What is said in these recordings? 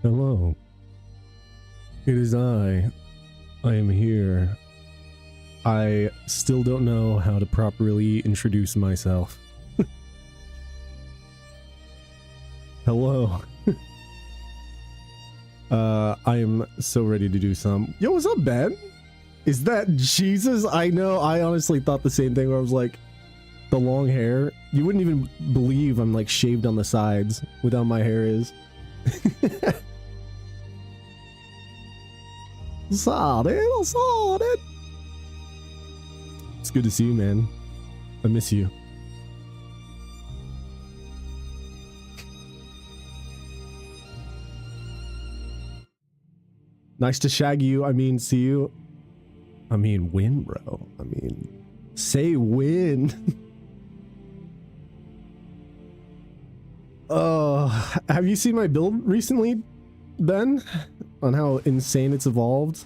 Hello. It is I. I am here. I still don't know how to properly introduce myself. Hello. I am so ready to do some. Yo, what's up, Ben? Is that Jesus? I know, I honestly thought the same thing where I was like, the long hair. You wouldn't even believe I'm like shaved on the sides with how my hair is. Solid. It's good to see you, man. I miss you. Nice to shag you. I mean, see you. I mean, win, bro. I mean, say win. Have you seen my build recently, Ben? On how insane it's evolved?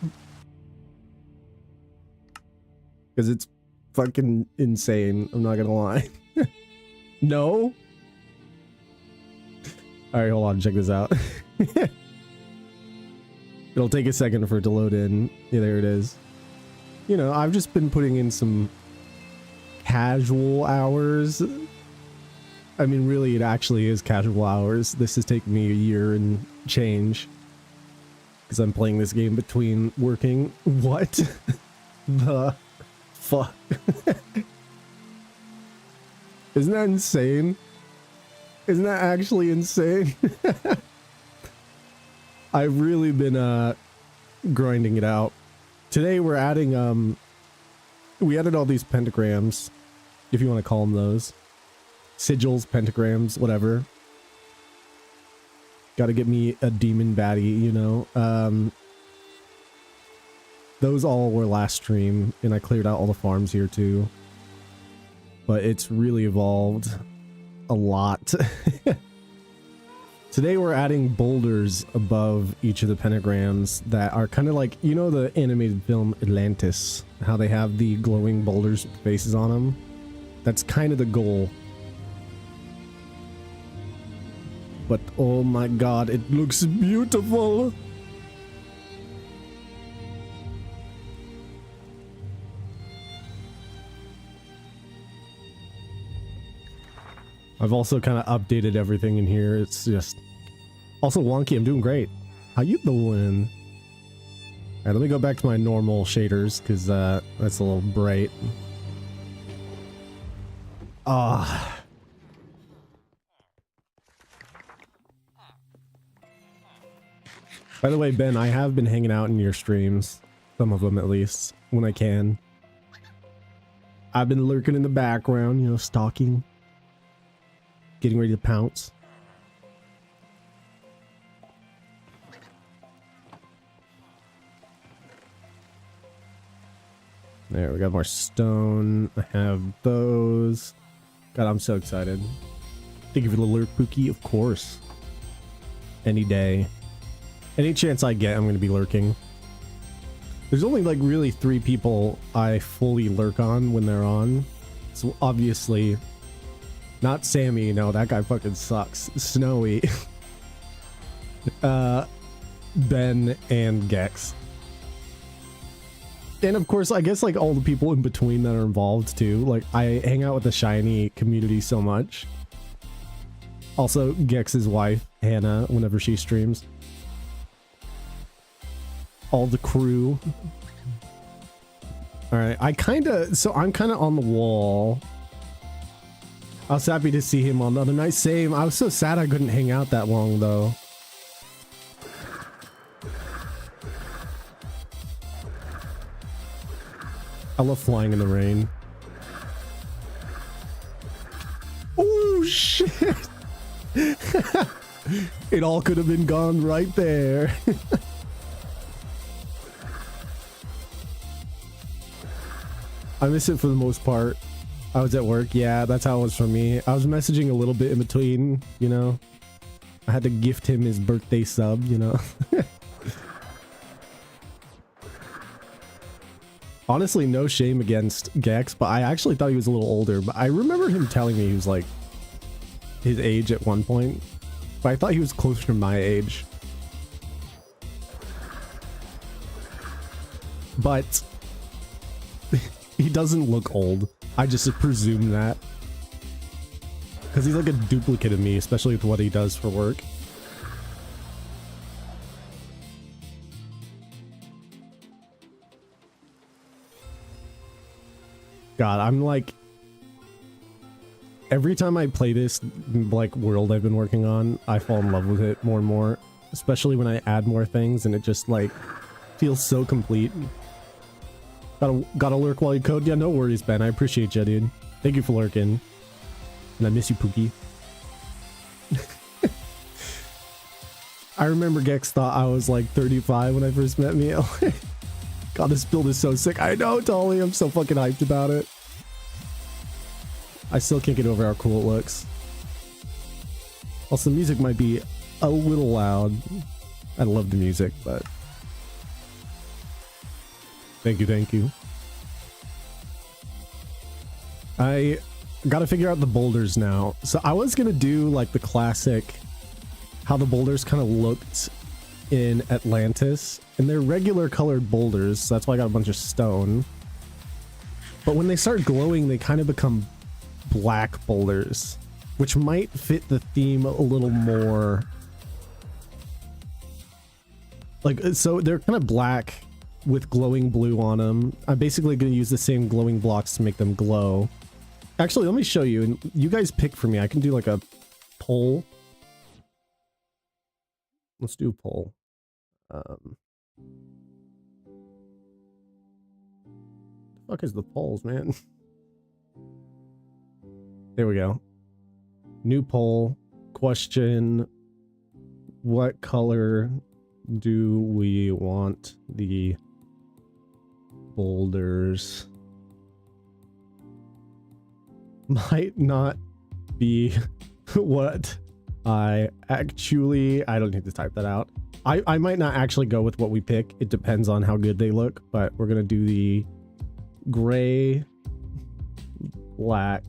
Because it's fucking insane. I'm not gonna lie. No? Alright, hold on. Check this out. It'll take a second for it to load in. Yeah, there it is. You know, I've just been putting in some casual hours. I mean, really, it actually is casual hours. This has taken me a year and change. Because I'm playing this game between working. What the fuck? Isn't that insane? Isn't that actually insane? I've really been grinding it out. Today we're adding we added all these pentagrams, if you want to call them those. Sigils, pentagrams, whatever. Gotta get me a demon baddie, you know. Those all were last stream, and I cleared out all the farms here too. But it's really evolved a lot. Today we're adding boulders above each of the pentagrams that are kind of like, you know, the animated film Atlantis, how they have the glowing boulders with faces on them. That's kind of the goal. But oh my god, it looks beautiful. I've also kind of updated everything in here. It's just also wonky. I'm doing great. How you doing? All right, let me go back to my normal shaders because that's a little bright. Ah. By the way, Ben, I have been hanging out in your streams, some of them at least, when I can. I've been lurking in the background, you know, stalking. Getting ready to pounce. There, we got more stone. I have those. God, I'm so excited. Thank you for the lurk, Pookie. Of course. Any day. Any chance I get, I'm going to be lurking. There's only like really 3 people I fully lurk on when they're on. So obviously... Not Sammy, no, that guy fucking sucks. Snowy. Ben and Gex. And of course, I guess like all the people in between that are involved too. Like, I hang out with the Shiny community so much. Also, Gex's wife, Hannah, whenever she streams. All the crew. Alright, I'm kind of on the wall. I was happy to see him on the other night. Same. I was so sad I couldn't hang out that long, though. I love flying in the rain. Oh, shit! It all could have been gone right there. I miss it for the most part. I was at work. Yeah, that's how it was for me. I was messaging a little bit in between, you know. I had to gift him his birthday sub, you know. Honestly, no shame against Gex, but I actually thought he was a little older. But I remember him telling me he was like his age at one point. But I thought he was closer to my age. but he doesn't look old. I just presume that. Because he's like a duplicate of me, especially with what he does for work. God, I'm like... Every time I play this, like, world I've been working on, I fall in love with it more and more. Especially when I add more things and it just, like, feels so complete. Gotta lurk while you code? Yeah, no worries, Ben. I appreciate you, dude. Thank you for lurking. And I miss you, Pookie. I remember Gex thought I was like 35 when I first met me. God, this build is so sick. I know, Tolly. I'm so fucking hyped about it. I still can't get over how cool it looks. Also, the music might be a little loud. I love the music, but... Thank you, thank you. I gotta figure out the boulders now. So I was gonna do like the classic, how the boulders kind of looked in Atlantis. And they're regular colored boulders, so that's why I got a bunch of stone. But when they start glowing, they kind of become black boulders, which might fit the theme a little more. Like, so they're kind of black with glowing blue on them. I'm basically going to use the same glowing blocks to make them glow. Actually, let me show you, and you guys pick for me. I can do like a poll. Let's do a poll. The fuck is the polls, man? There we go. New poll. Question: what color do we want the boulders? Might not be what I don't need to type that out. I might not actually go with what we pick. It depends on how good they look, but we're gonna do the gray, black,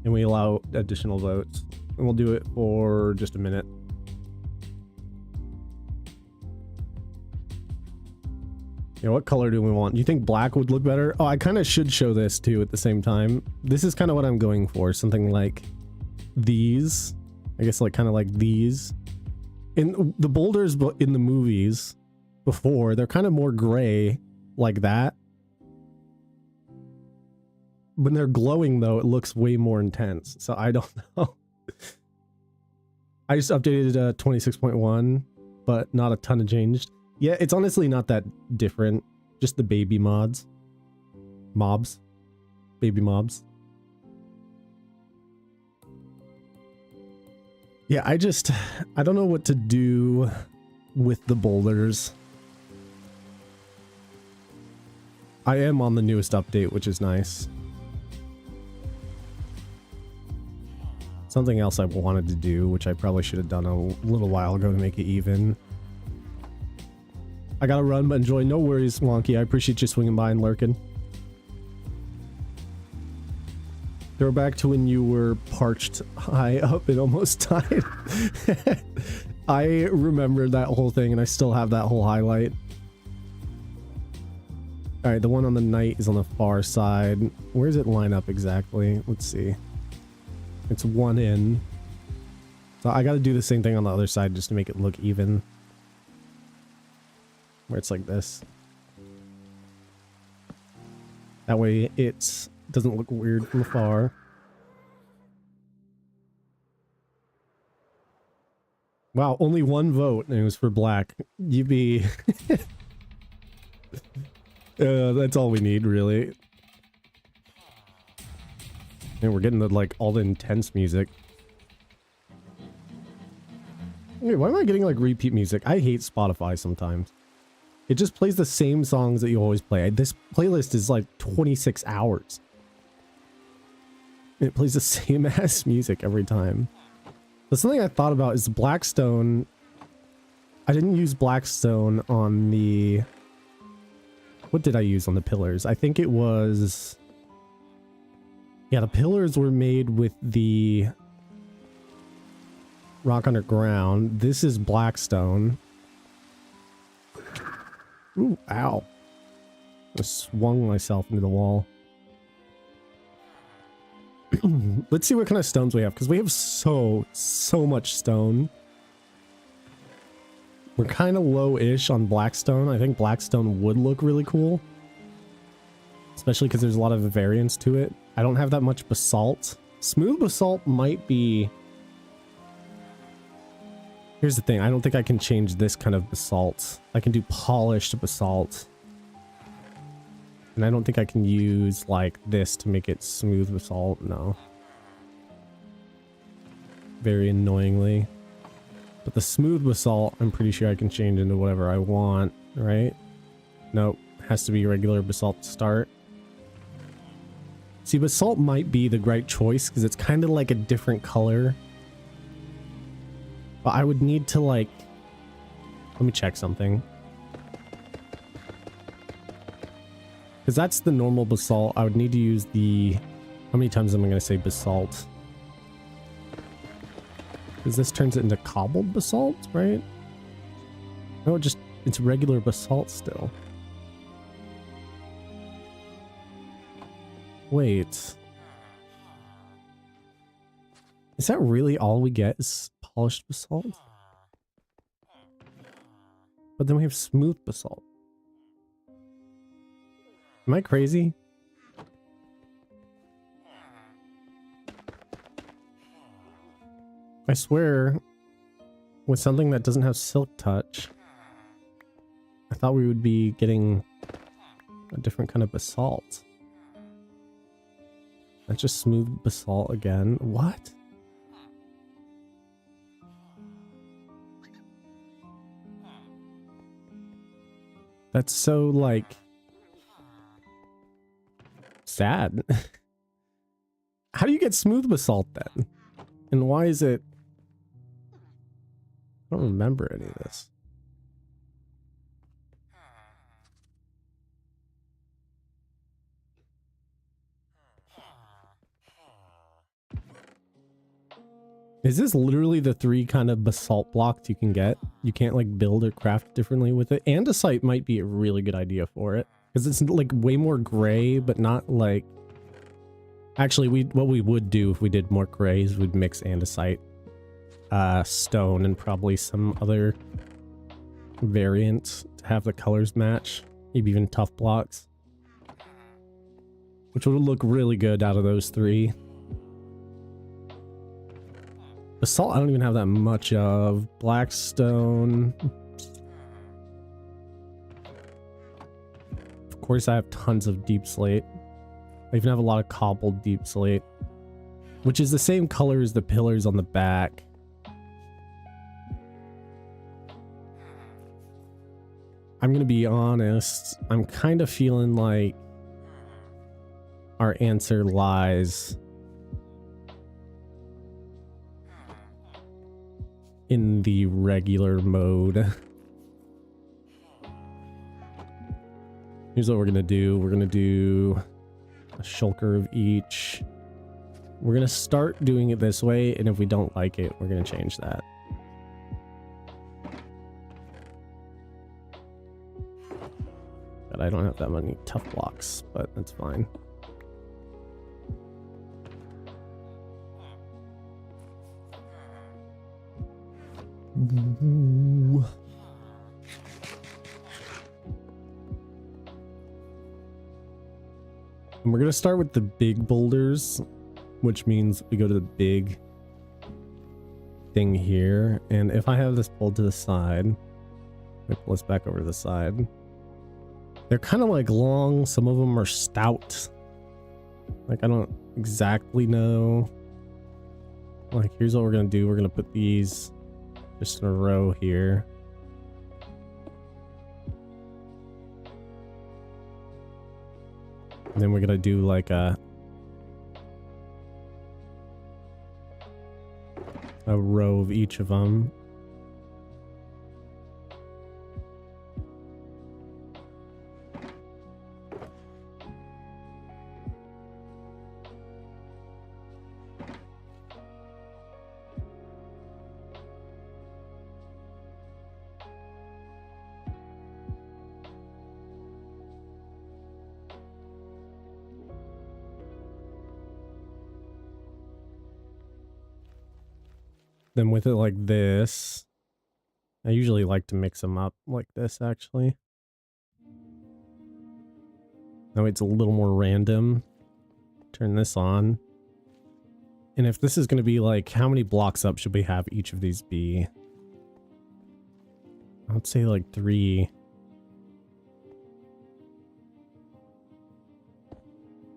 and we allow additional votes. And we'll do it for just a minute. Yeah, what color do we want? Do you think black would look better? Oh, I kind of should show this too at the same time. This is kind of what I'm going for. Something like these. I guess like kind of like these. In the boulders in the movies before, they're kind of more gray like that. When they're glowing though, it looks way more intense. So I don't know. I just updated 26.1, but not a ton of changed. Yeah, it's honestly not that different. Just the baby mods. Mobs. Baby mobs. Yeah, I don't know what to do with the boulders. I am on the newest update, which is nice. Something else I wanted to do, which I probably should have done a little while ago to make it even. I gotta run, but enjoy. No worries, Wonky. I appreciate you swinging by and lurking. Throwback to when you were parched high up and almost died. I remember that whole thing, and I still have that whole highlight. Alright, the one on the night is on the far side. Where does it line up exactly? Let's see. It's one in. So I gotta do the same thing on the other side just to make it look even. Where it's like this. That way it doesn't look weird from afar. Wow, only one vote, and it was for black. You be... that's all we need, really. And we're getting the, like, all the intense music. Wait, why am I getting, like, repeat music? I hate Spotify sometimes. It just plays the same songs that you always play. This playlist is like 26 hours. It plays the same ass music every time. But something I thought about is Blackstone. I didn't use Blackstone on the... What did I use on the pillars? I think it was... Yeah, the pillars were made with the rock underground. This is Blackstone. Ooh, ow. I swung myself into the wall. Let's see what kind of stones we have, because we have so much stone. We're kind of low-ish on blackstone. I think blackstone would look really cool. Especially because there's a lot of variance to it. I don't have that much basalt. Smooth basalt might be... Here's the thing. I don't think I can change this kind of basalt. I can do polished basalt. And I don't think I can use like this to make it smooth basalt. No. Very annoyingly. But the smooth basalt, I'm pretty sure I can change into whatever I want, right? Nope. Has to be regular basalt to start. See, basalt might be the right choice because it's kind of like a different color. But I would need to like... Let me check something. Because that's the normal basalt. I would need to use the... How many times am I going to say basalt? Because this turns it into cobbled basalt, right? No, it's regular basalt still. Wait. Is that really all we get is polished basalt? But then we have smooth basalt. Am I crazy? I swear, with something that doesn't have silk touch, I thought we would be getting a different kind of basalt. That's just smooth basalt again. What? That's so, like, sad. How do you get smooth basalt then? And why is it... I don't remember any of this. Is this literally the 3 kind of basalt blocks you can get? You can't like build or craft differently with it? Andesite might be a really good idea for it. Because it's like way more gray, but not like... Actually, what we would do if we did more gray is we'd mix andesite, stone, and probably some other variant to have the colors match. Maybe even tough blocks. Which would look really good out of those 3. Basalt, I don't even have that much of. Blackstone. Of course, I have tons of deep slate. I even have a lot of cobbled deep slate, which is the same color as the pillars on the back. I'm gonna be honest. I'm kind of feeling like our answer lies in the regular mode. Here's what we're gonna do. We're gonna do a shulker of each. We're gonna start doing it this way, and if we don't like it, we're gonna change that. But I don't have that many tough blocks, but that's fine. Ooh. And we're gonna start with the big boulders, which means we go to the big thing here. And if I have this pulled to the side, let me pull this back over to the side. They're kind of like long. Some of them are stout. Like, I don't exactly know. Like, here's what we're gonna do. We're gonna put these just in a row here. And then we're gonna do like a row of each of them. Then with it like this, I usually like to mix them up like this actually. That way it's a little more random. Turn this on. And if this is going to be like, how many blocks up should we have each of these be? I'd say like 3.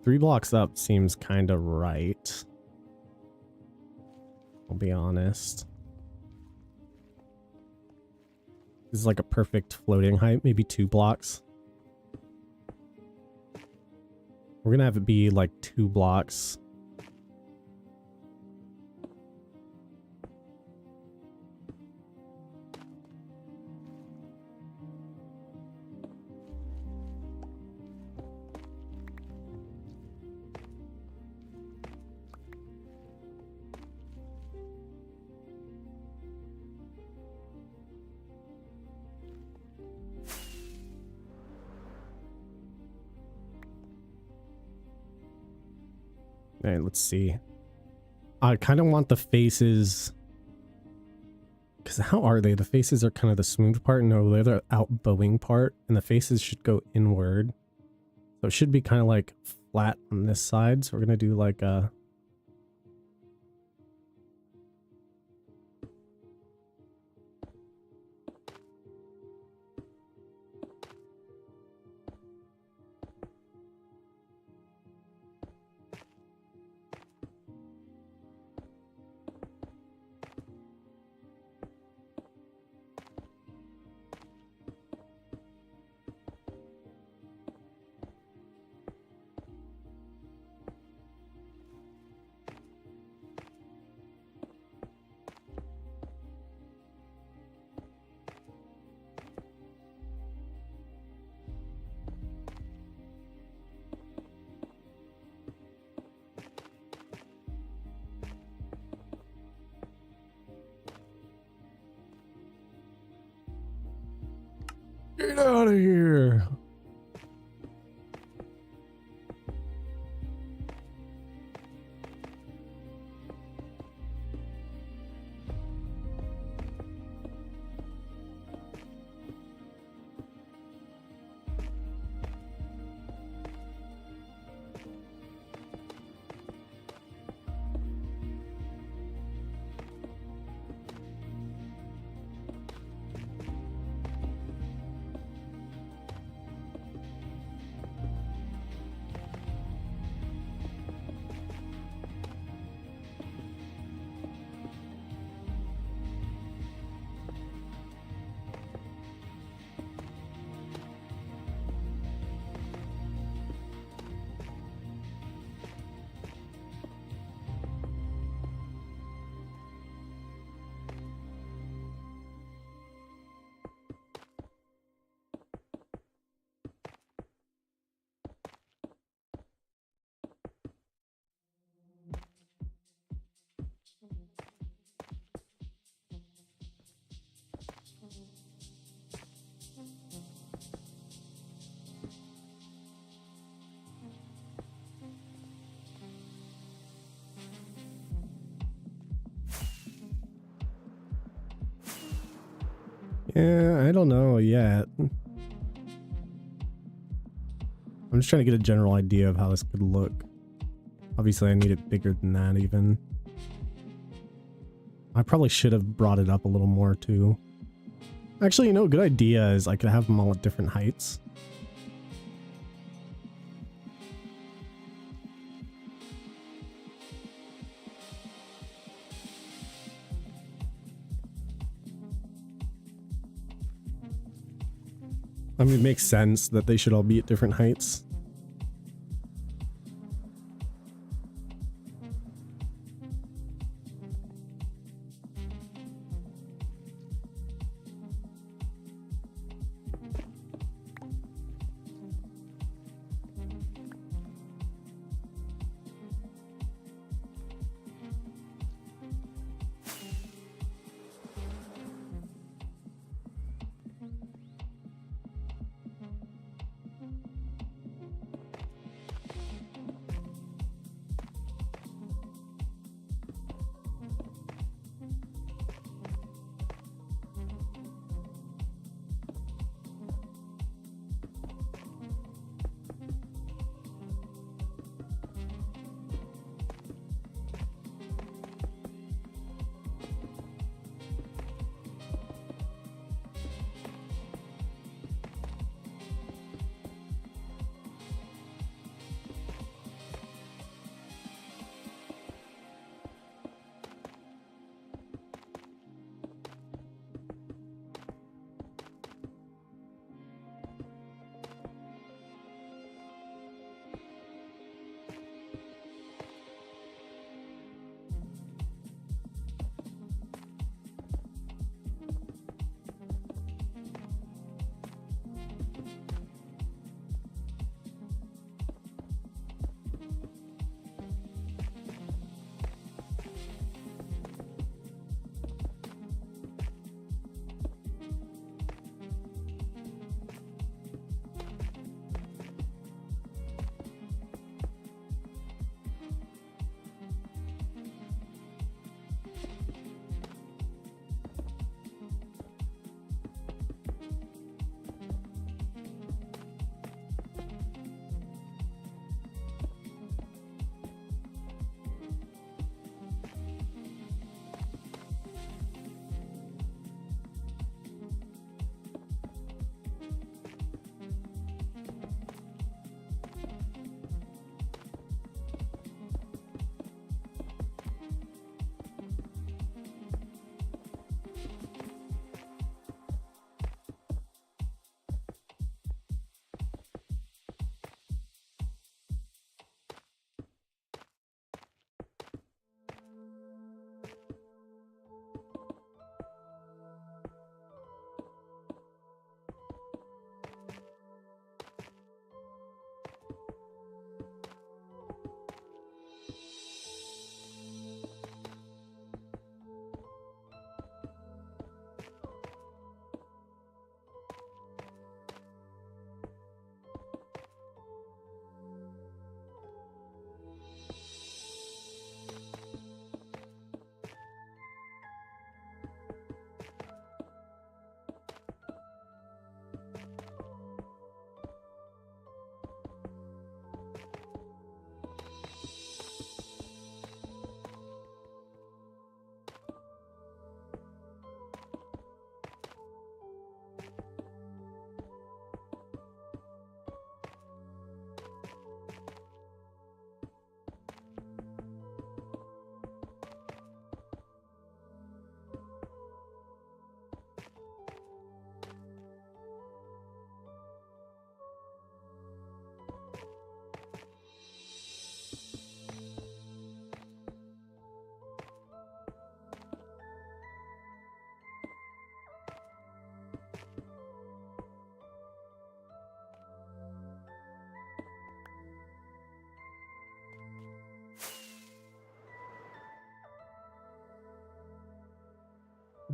3 blocks up seems kind of right. I'll be honest. This is like a perfect floating height, maybe 2 blocks. We're gonna have it be like 2 blocks. All right, let's see. I kind of want the faces, because how are they? The faces are kind of the smooth part. No, they're the outbowing part, and the faces should go inward. So it should be kind of like flat on this side. So we're going to do like a... Get out of here! Yeah, I don't know yet. I'm just trying to get a general idea of how this could look. Obviously, I need it bigger than that even. I probably should have brought it up a little more too. Actually, you know, a good idea is I could have them all at different heights. I mean, it makes sense that they should all be at different heights.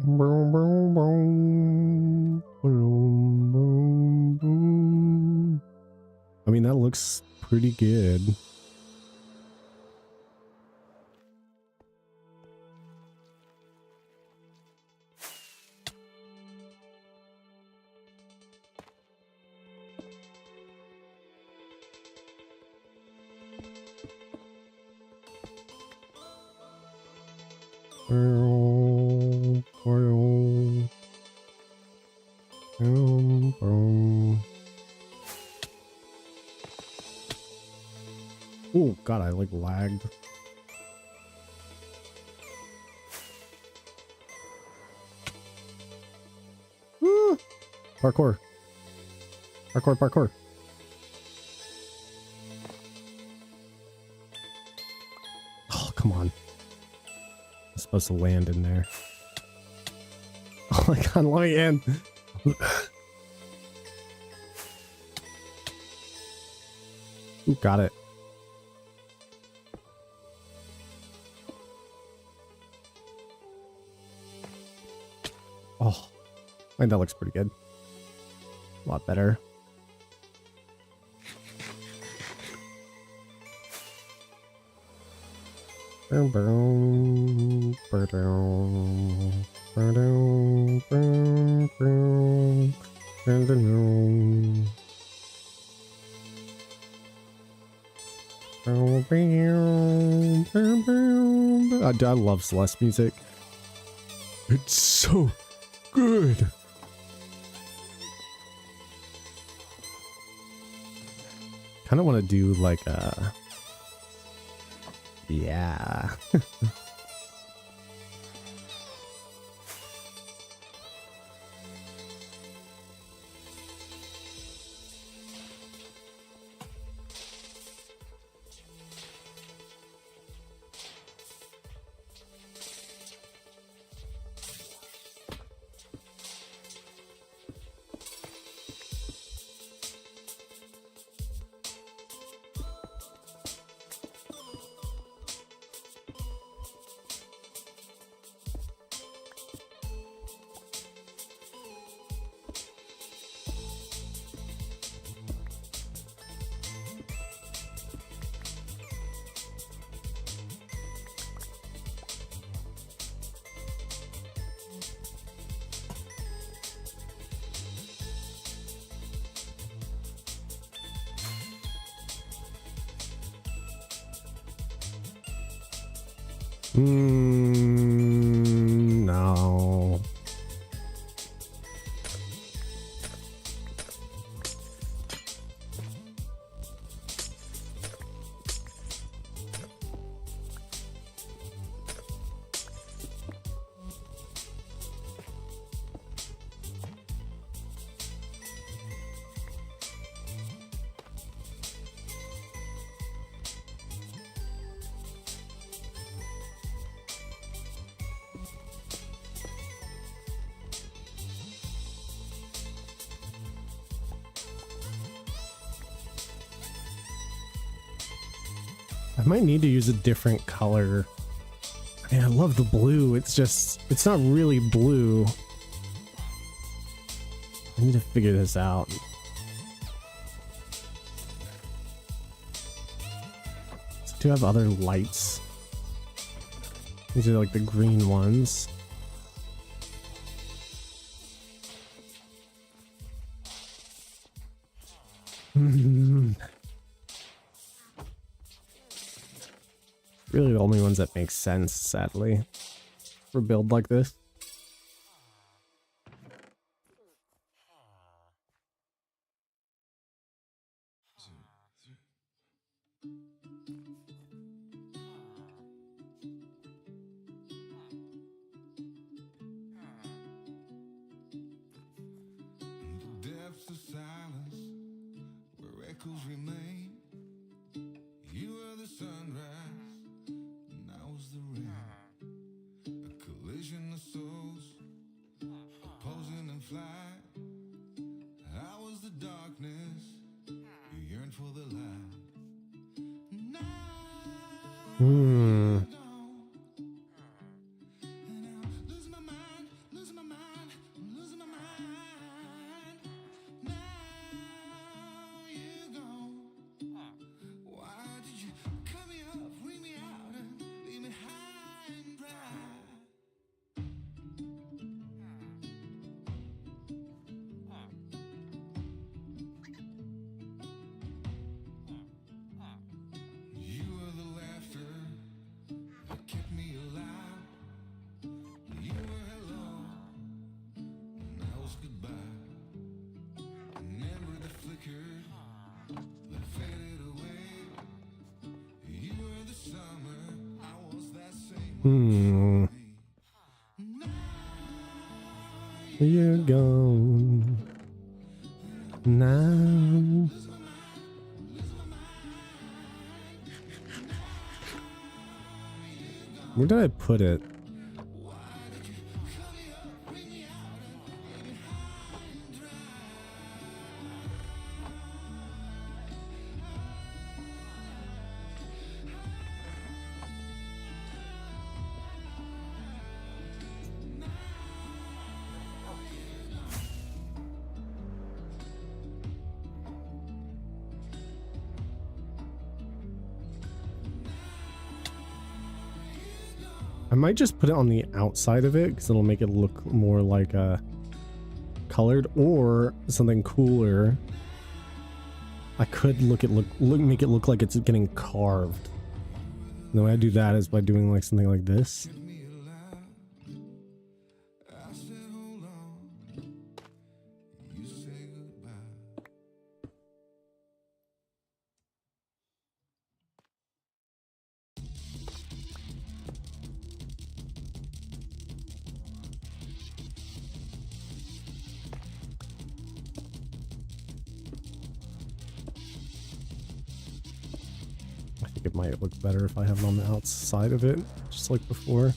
Boom, boom, boom. Boom, boom, boom. I mean, that looks pretty good. Oh god, I like lagged. Woo! Parkour. Parkour, parkour. Oh, come on. I'm supposed to land in there. Oh my god, let me in. Ooh, got it. Oh, I think that looks pretty good. A lot better. I love Celeste music. It's so good. Kind of want to do like a... Yeah. No. I might need to use a different color. I mean, I love the blue. It's just, it's not really blue. I need to figure this out. So do I have other lights? These are like the green ones. Really the only ones that make sense, sadly, for a build like this. Depths of silence where echoes remain. You were the sunrise, and I was the rain. A collision of souls, opposing in flight. I was the darkness, you yearned for the light. Now you're gone, and I lose my mind, Hmm. You're gone now. Where did I put it? I might just put it on the outside of it because it'll make it look more like colored, or something cooler. I could make it look like it's getting carved. And the way I do that is by doing like something like this. I think it might look better if I have it on the outside of it, just like before.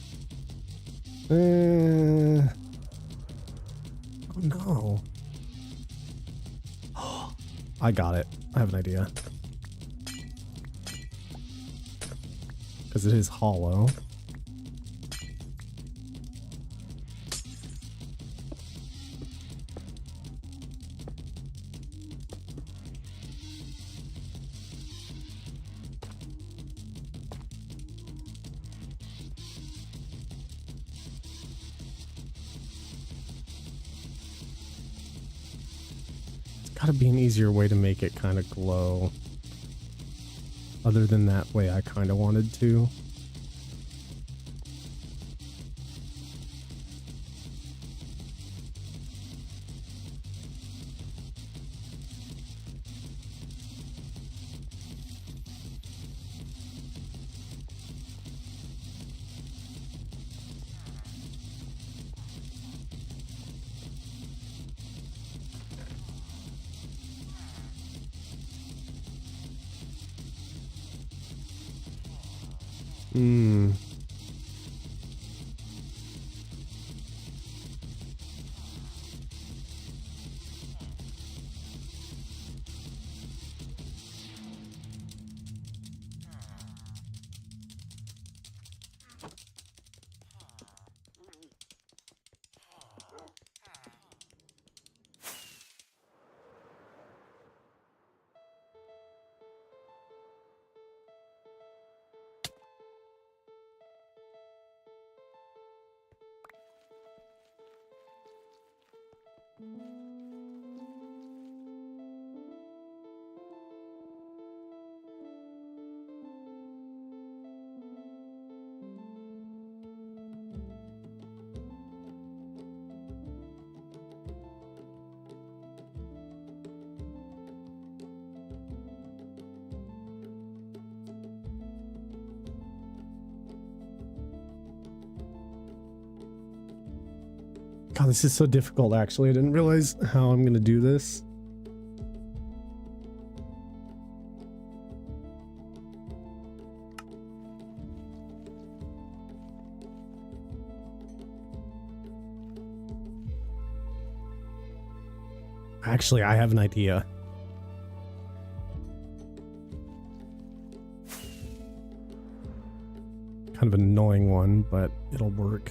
Oh no. I got it. I have an idea. Because it is hollow. Gotta be an easier way to make it kind of glow. Other than that way I kind of wanted to. Hmm. God, this is so difficult, actually. I didn't realize how I'm gonna do this. Actually, I have an idea. Kind of an annoying one, but it'll work.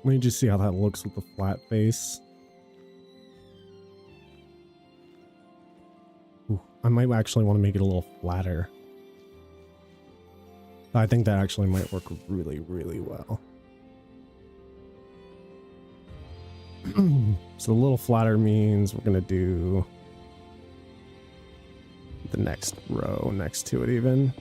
Let me just see how that looks with the flat face. Ooh, I might actually want to make it a little flatter. I think that actually might work really, really well. So a little flatter means we're gonna do the next row next to it even.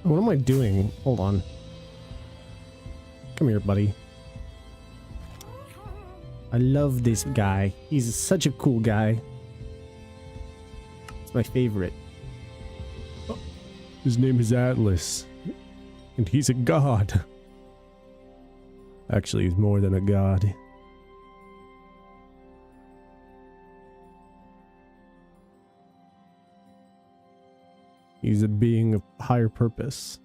What am I doing? Hold on. Come here, buddy. I love this guy. He's such a cool guy. It's my favorite. Oh, his name is Atlas. And he's a god. Actually, he's more than a god. He's a being of higher purpose.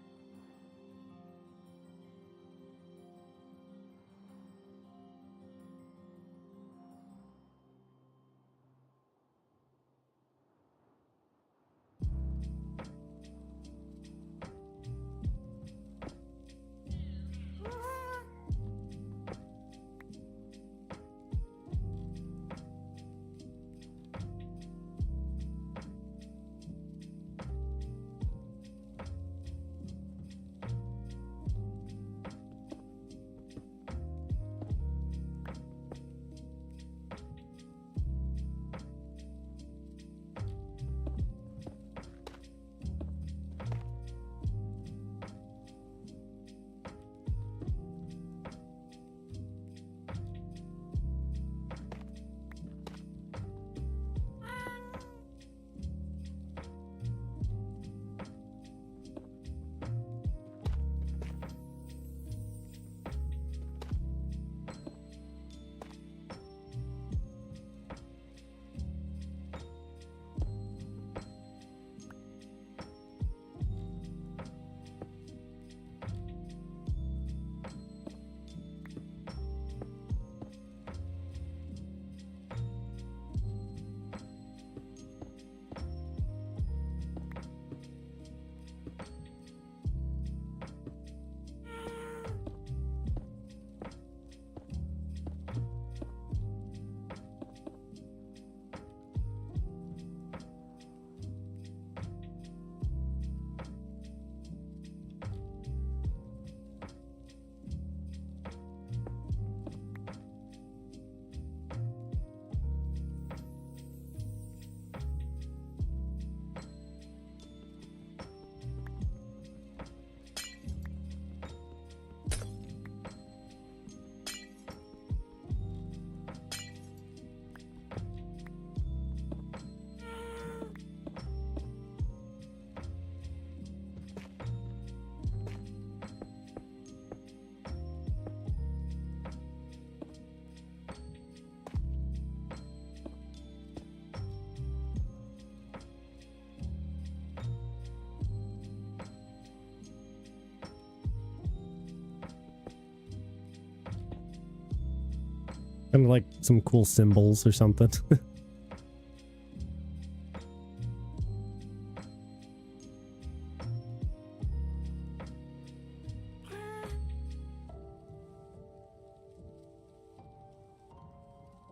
Kind of like some cool symbols or something.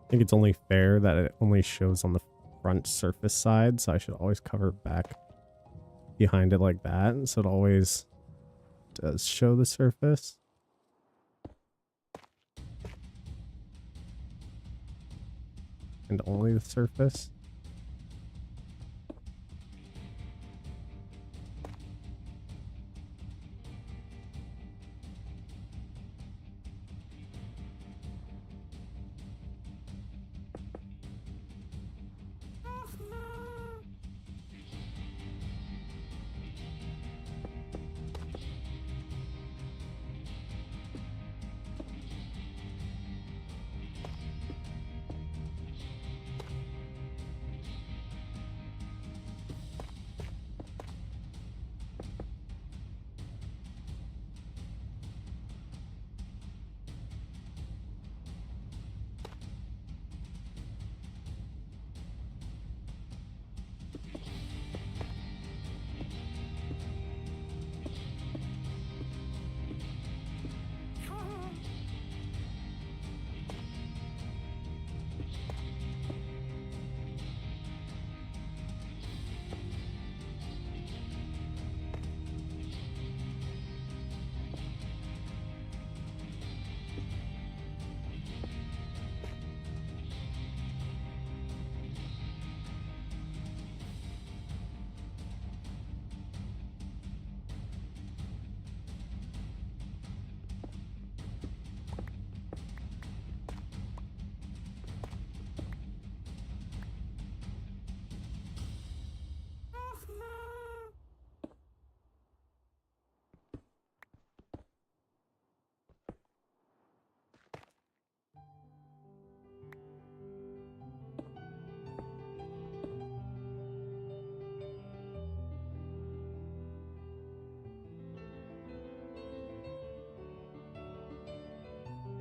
think it's only fair that it only shows on the front surface side, so I should always cover back behind it like that, so it always does show the surface. And only the surface.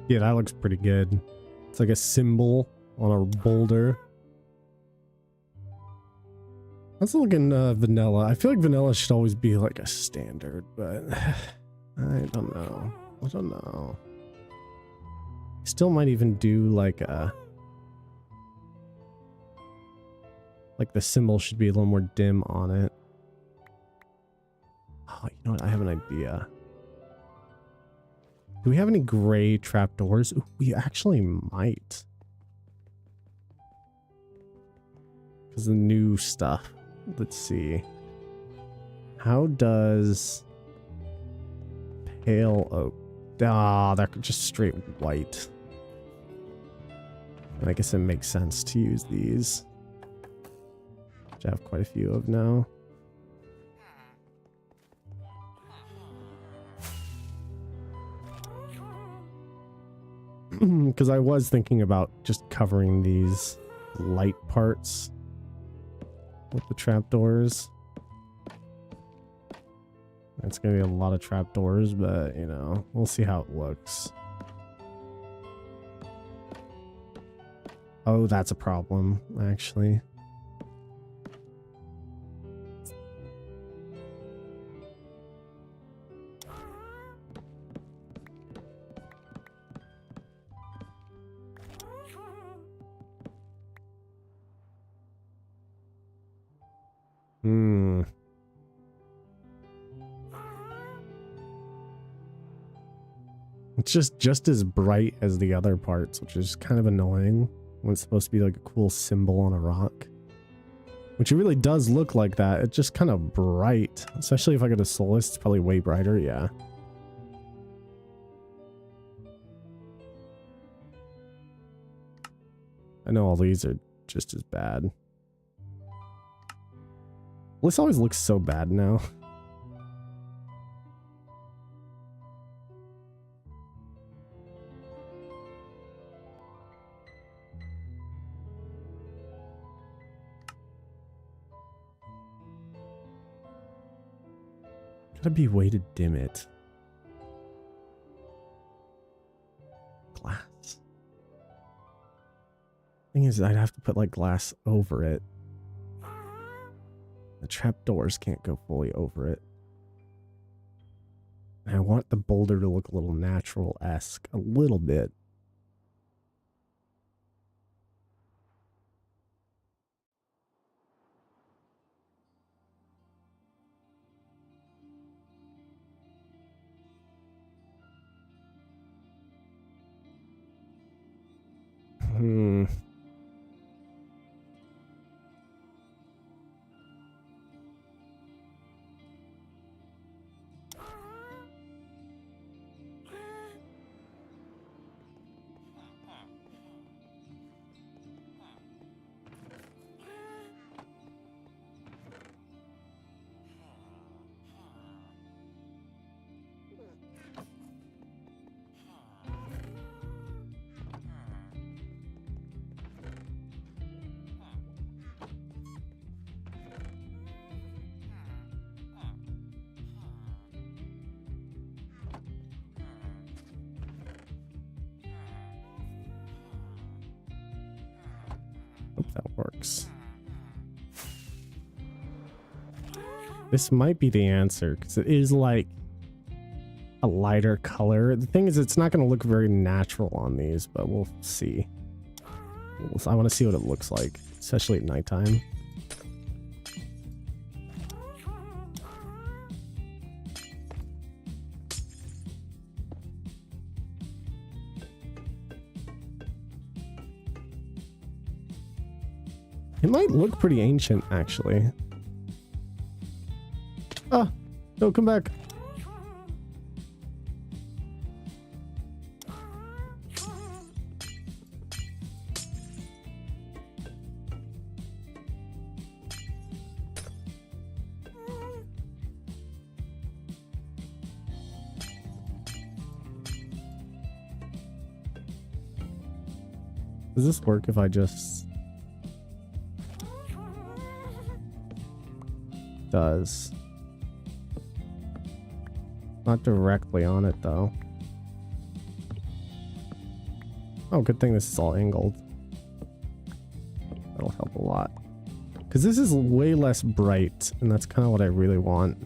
Yeah, that looks pretty good. It's like a symbol on a boulder. That's looking vanilla. I feel like vanilla should always be like a standard, but I don't know. I don't know. Still might even do like a... Like the symbol should be a little more dim on it. Oh, you know what? I have an idea. Do we have any gray trapdoors? Ooh, we actually might. Because the new stuff. Let's see. How does pale oak? Ah, they're just straight white. I guess it makes sense to use these, which I have quite a few of now. Because I was thinking about just covering these light parts with the trapdoors. It's going to be a lot of trapdoors, but, you know, we'll see how it looks. Oh, that's a problem, actually. It's just as bright as the other parts, which is kind of annoying when it's supposed to be like a cool symbol on a rock. Which it really does look like that. It's just kind of bright. Especially if I get a Solus, it's probably way brighter, yeah. I know all these are just as bad. This always looks so bad now. Gotta be a way to dim it. Glass. Thing is, I'd have to put like glass over it. The trapdoors can't go fully over it. And I want the boulder to look a little natural-esque. A little bit. that works. This might be the answer because it is like a lighter color. The thing is, it's not going to look very natural on these, but we'll see. I want to see what it looks like, especially at nighttime. It might look pretty ancient, actually. Ah, no, come back. Does this work if I just... Does. Not directly on it, though. Oh, good thing this is all angled. That'll help a lot. Because this is way less bright, and that's kind of what I really want.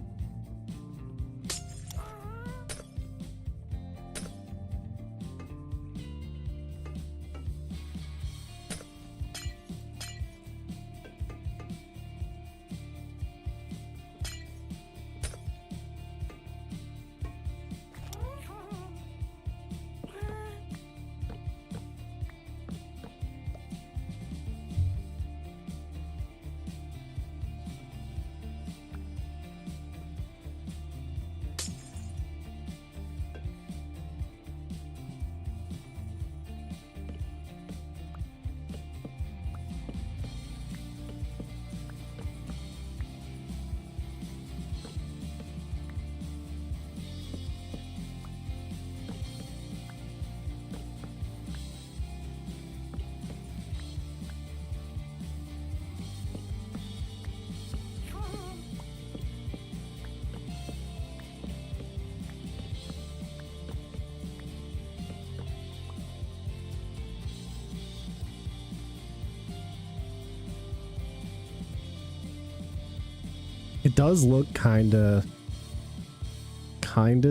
It does look kinda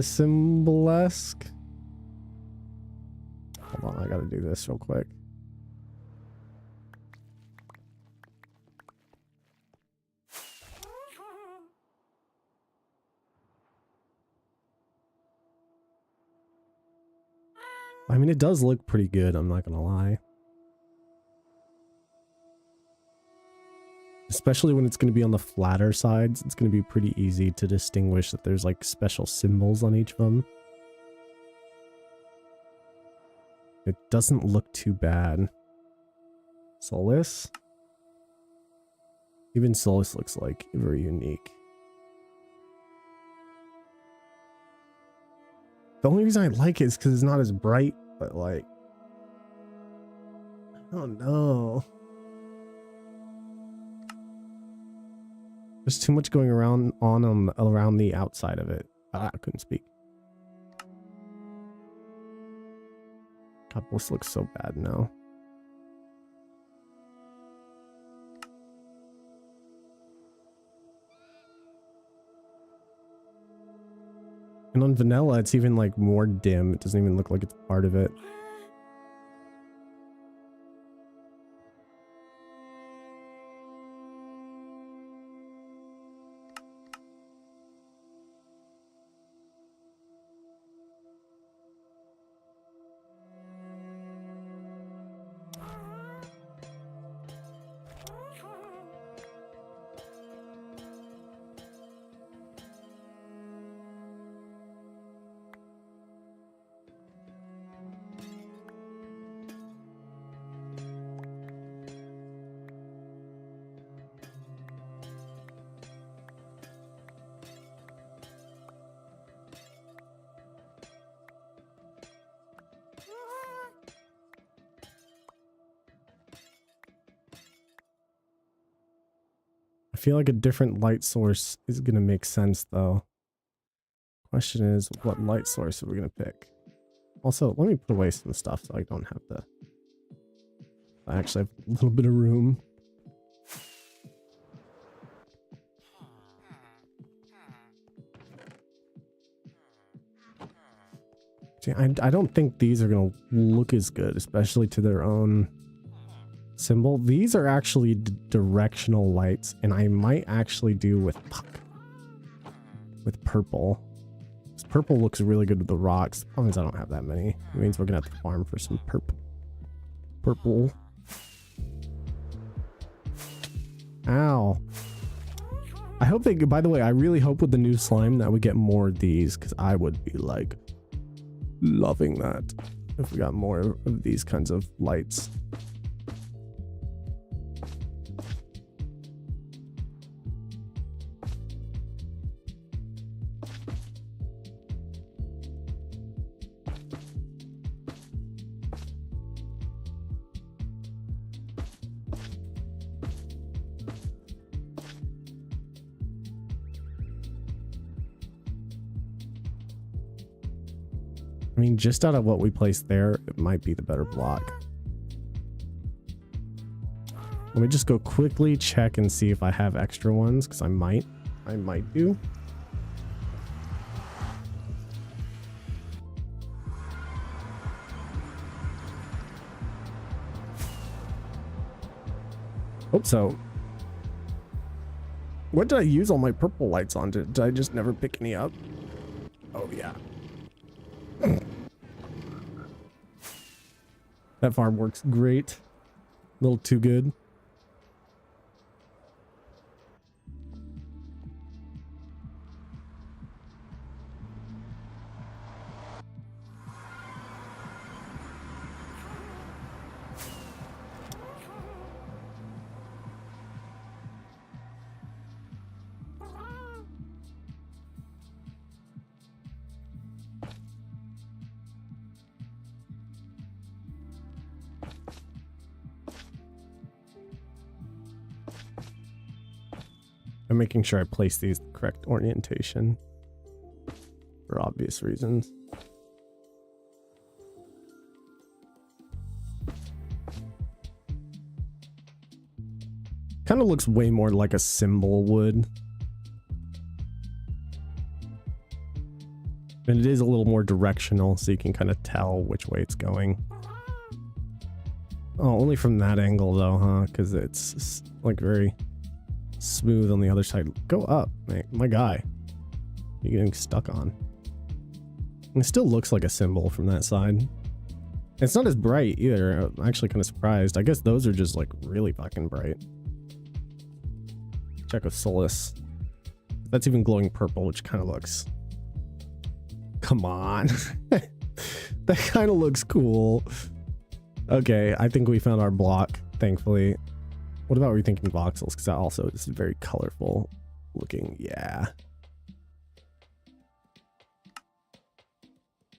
symbol-esque. Hold on, I gotta do this real quick. I mean, it does look pretty good, I'm not gonna lie. Especially when it's going to be on the flatter sides, it's going to be pretty easy to distinguish that there's like special symbols on each of them. It doesn't look too bad. Solus? Even Solus looks like very unique. The only reason I like it is because it's not as bright, but like... I don't know. There's too much going around around the outside of it. I couldn't speak. God, this looks so bad now. And on vanilla, it's even like more dim. It doesn't even look like it's part of it. I feel like a different light source is going to make sense, though. Question is, what light source are we going to pick? Also, let me put away some stuff so I don't have to... I actually have a little bit of room. See, I don't think these are going to look as good, especially to their own symbol. These are actually directional lights, and I might actually do with purple. This purple looks really good with the rocks. The problem is I don't have that many. It means we're going to have to farm for some purple. Ow. I hope they, by the way, I really hope with the new slime that we get more of these, because I would be like loving that if we got more of these kinds of lights. I mean, just out of what we placed there, it might be the better block. Let me just go quickly check and see if I have extra ones, because I might do. Hope so. What did I use all my purple lights on? Did I just never pick any up? Oh, yeah. That farm works great. A little too good. I'm making sure I place these the correct orientation for obvious reasons. Kind of looks way more like a symbol would. And it is a little more directional, so you can kind of tell which way it's going. Oh, only from that angle though, huh? Because it's like very smooth on the other side. Go up, mate. My guy. You're getting stuck on. And it still looks like a symbol from that side. It's not as bright either. I'm actually kind of surprised. I guess those are just like really fucking bright. Check with Solus. That's even glowing purple, which kind of looks... Come on. That kind of looks cool. Okay, I think we found our block, thankfully. What about rethinking voxels? Because that also is very colorful looking. Yeah.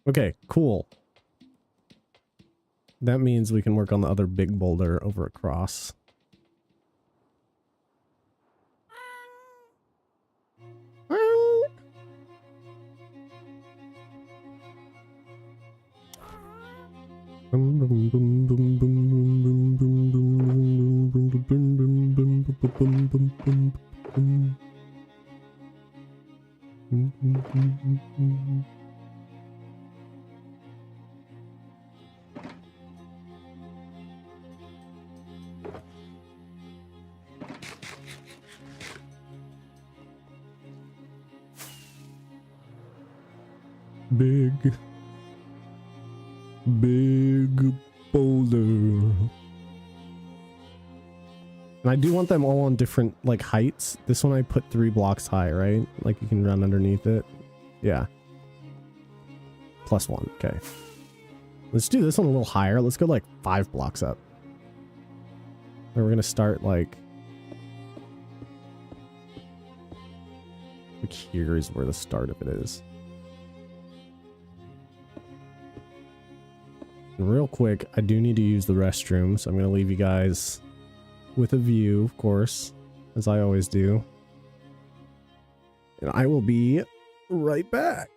Okay, cool. That means we can work on the other big boulder over across. Big boulder. And I do want them all on different like heights. This one I put 3 blocks high, right? Like you can run underneath it. Yeah. +1. Okay. Let's do this one a little higher. Let's go like 5 blocks up. And we're gonna start like here is where the start of it is. And real quick, I do need to use the restroom, so I'm gonna leave you guys with a view, of course, as I always do. And I will be right back.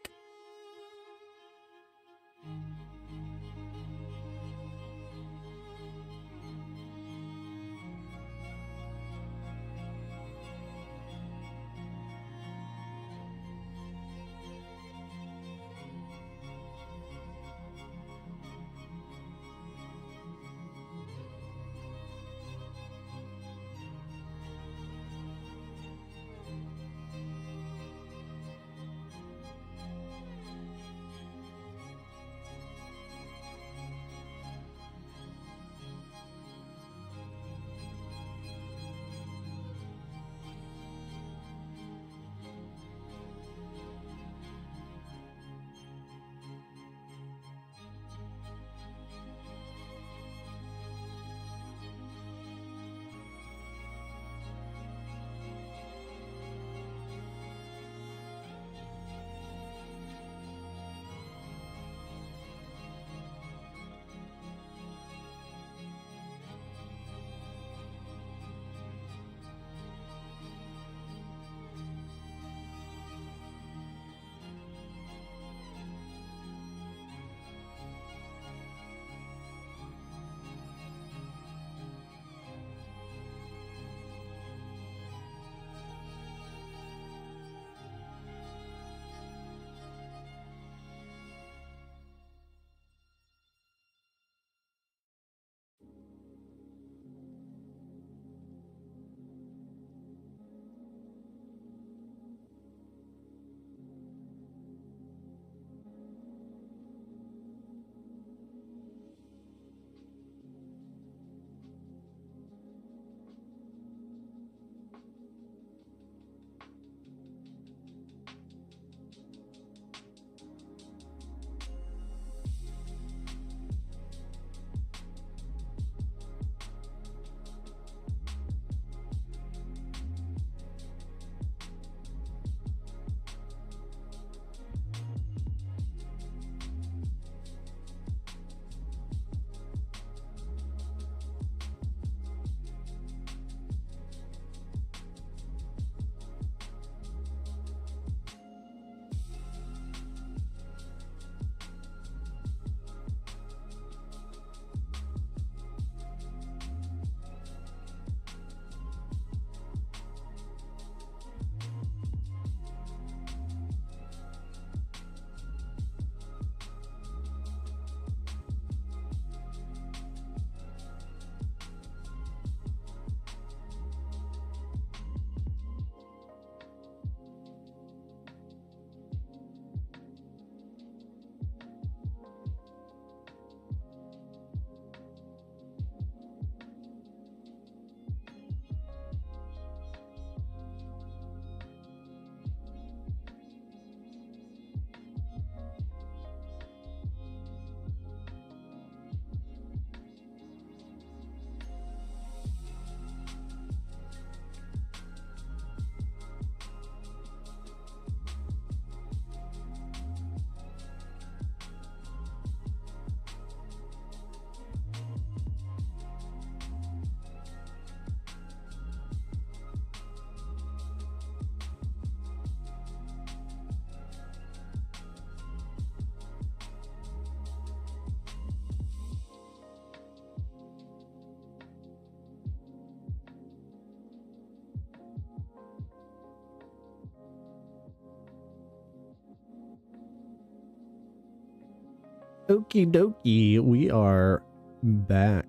Okie dokie, we are back.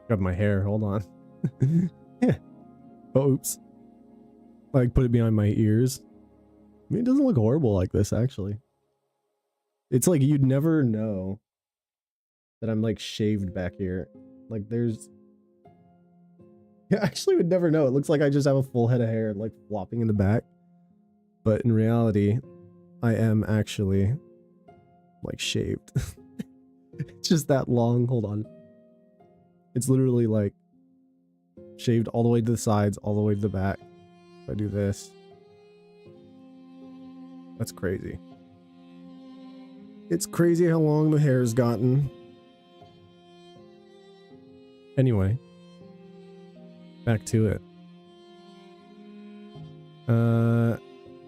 Got my hair, hold on. Oh, oops. Like, put it behind my ears. I mean, it doesn't look horrible like this, actually. It's like you'd never know that I'm, like, shaved back here. Like, there's... You actually would never know. It looks like I just have a full head of hair, like, flopping in the back. But in reality, I am actually, like, shaved. It's just that long. Hold on. It's literally, like, shaved all the way to the sides, all the way to the back. If I do this. That's crazy. It's crazy how long the hair's gotten. Anyway. Back to it.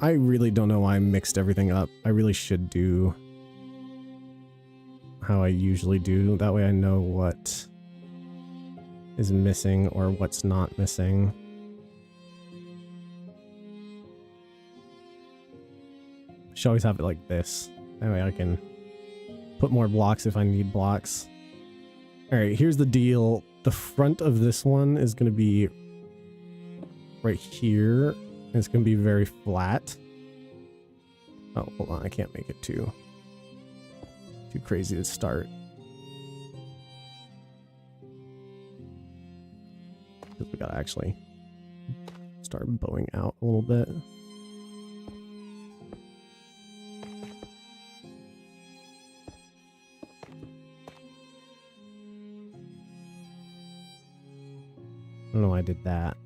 I really don't know why I mixed everything up. I really should do how I usually do. That way I know what is missing or what's not missing. I should always have it like this. That way I can put more blocks if I need blocks. Alright, here's the deal. The front of this one is going to be right here. It's going to be very flat. Oh, hold on. I can't make it too crazy to start. Because we got to actually start bowing out a little bit. I don't know why I did that.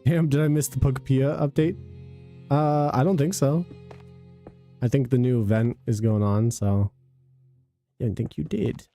Damn, did I miss the Pokepia update? I don't think so. I think the new event is going on, so I didn't think you did.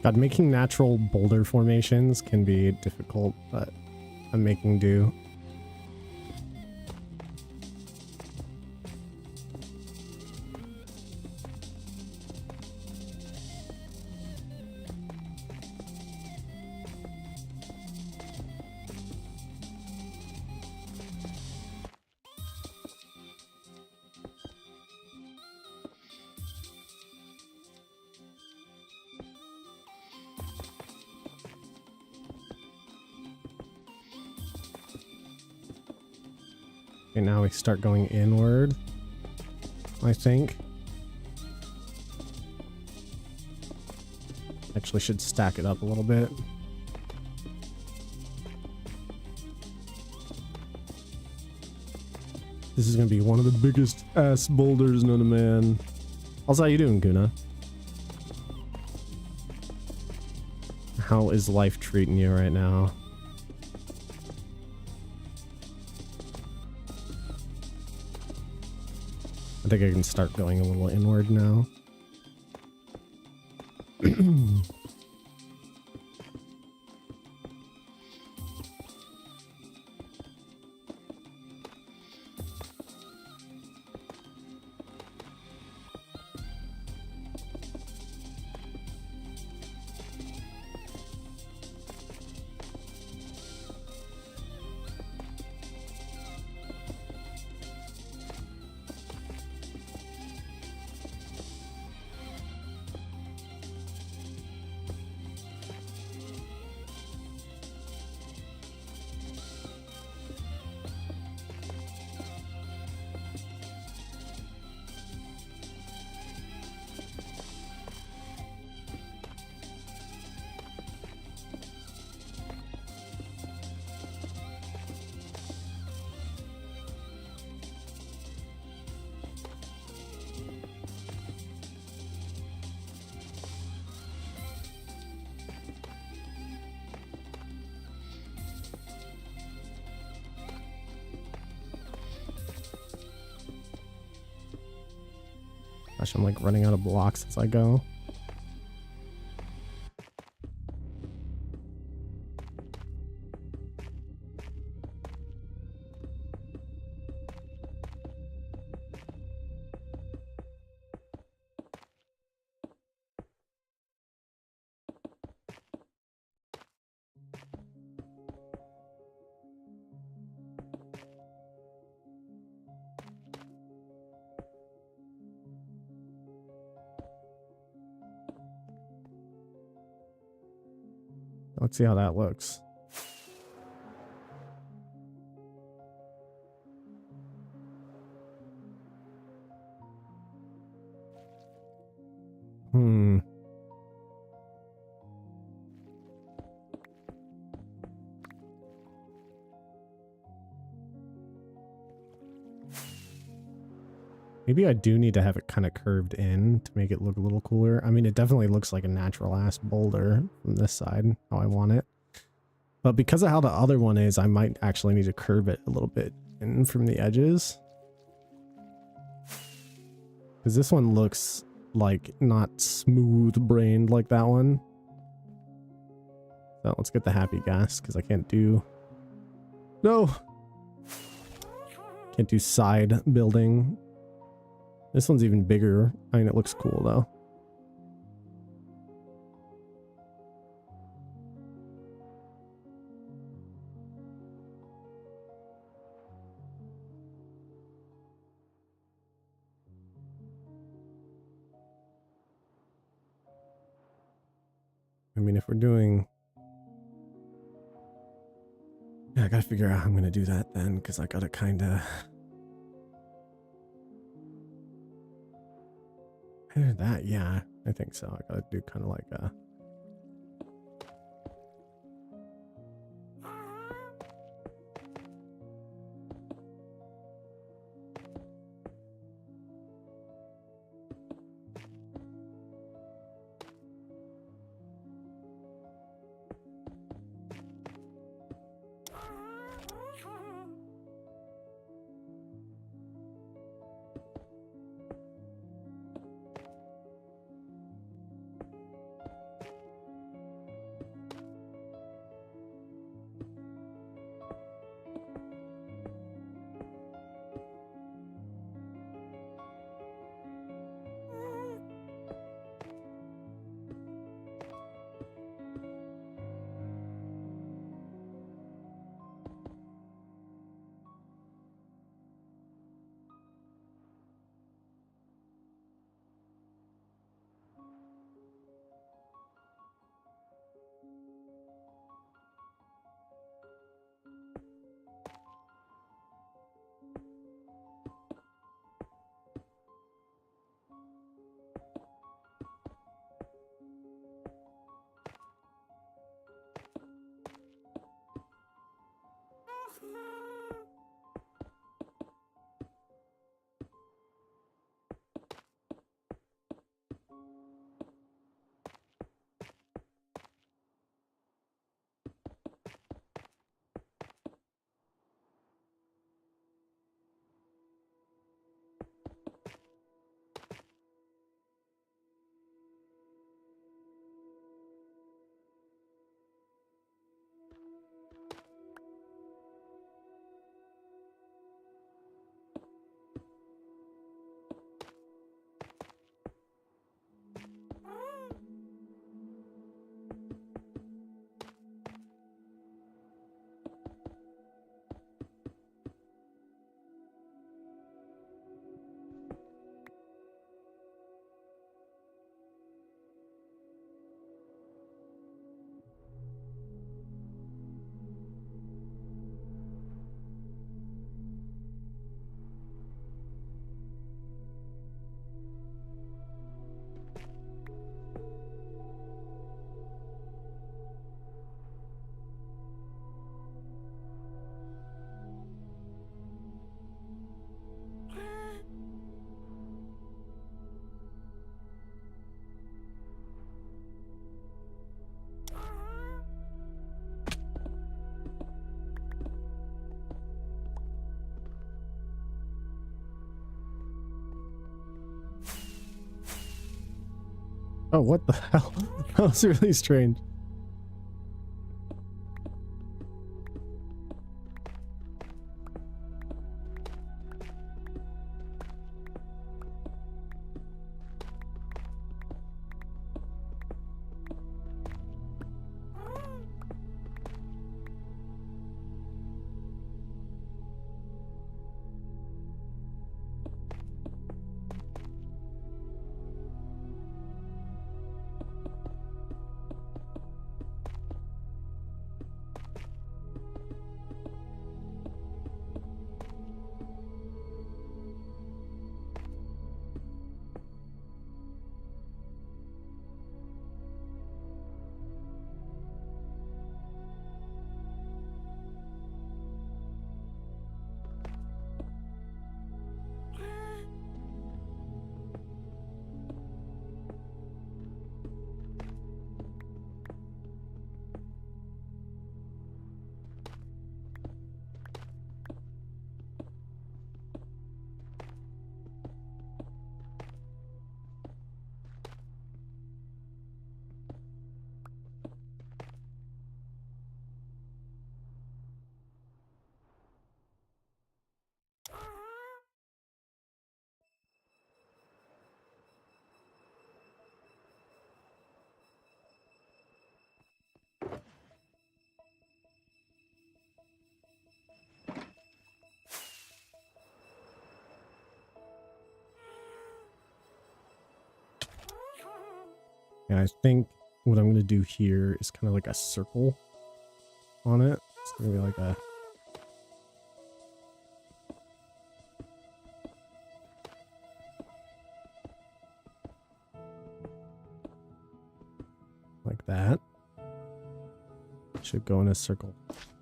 God, making natural boulder formations can be difficult, but I'm making do. Okay, now we start going inward, I think. Actually should stack it up a little bit. This is gonna be one of the biggest ass boulders known to man. Also, how you doing, Guna? How is life treating you right now? I think I can start going a little inward now. Gosh, I'm like running out of blocks as I go. Let's see how that looks. Maybe I do need to have it kind of curved in to make it look a little cooler. I mean, it definitely looks like a natural ass boulder from this side, how I want it. But because of how the other one is, I might actually need to curve it a little bit in from the edges. Because this one looks like not smooth brained like that one. So let's get the happy gas because I can't do... No! Can't do side building. This one's even bigger. I mean, it looks cool though. I mean, if we're doing... Yeah, I gotta figure out how I'm gonna do that then, because I gotta kinda... That, yeah, I think so. I gotta do kind of like a... Oh, what the hell? That was really strange. And I think what I'm going to do here is kind of like a circle on it. It's going to be like a... like that. Should go in a circle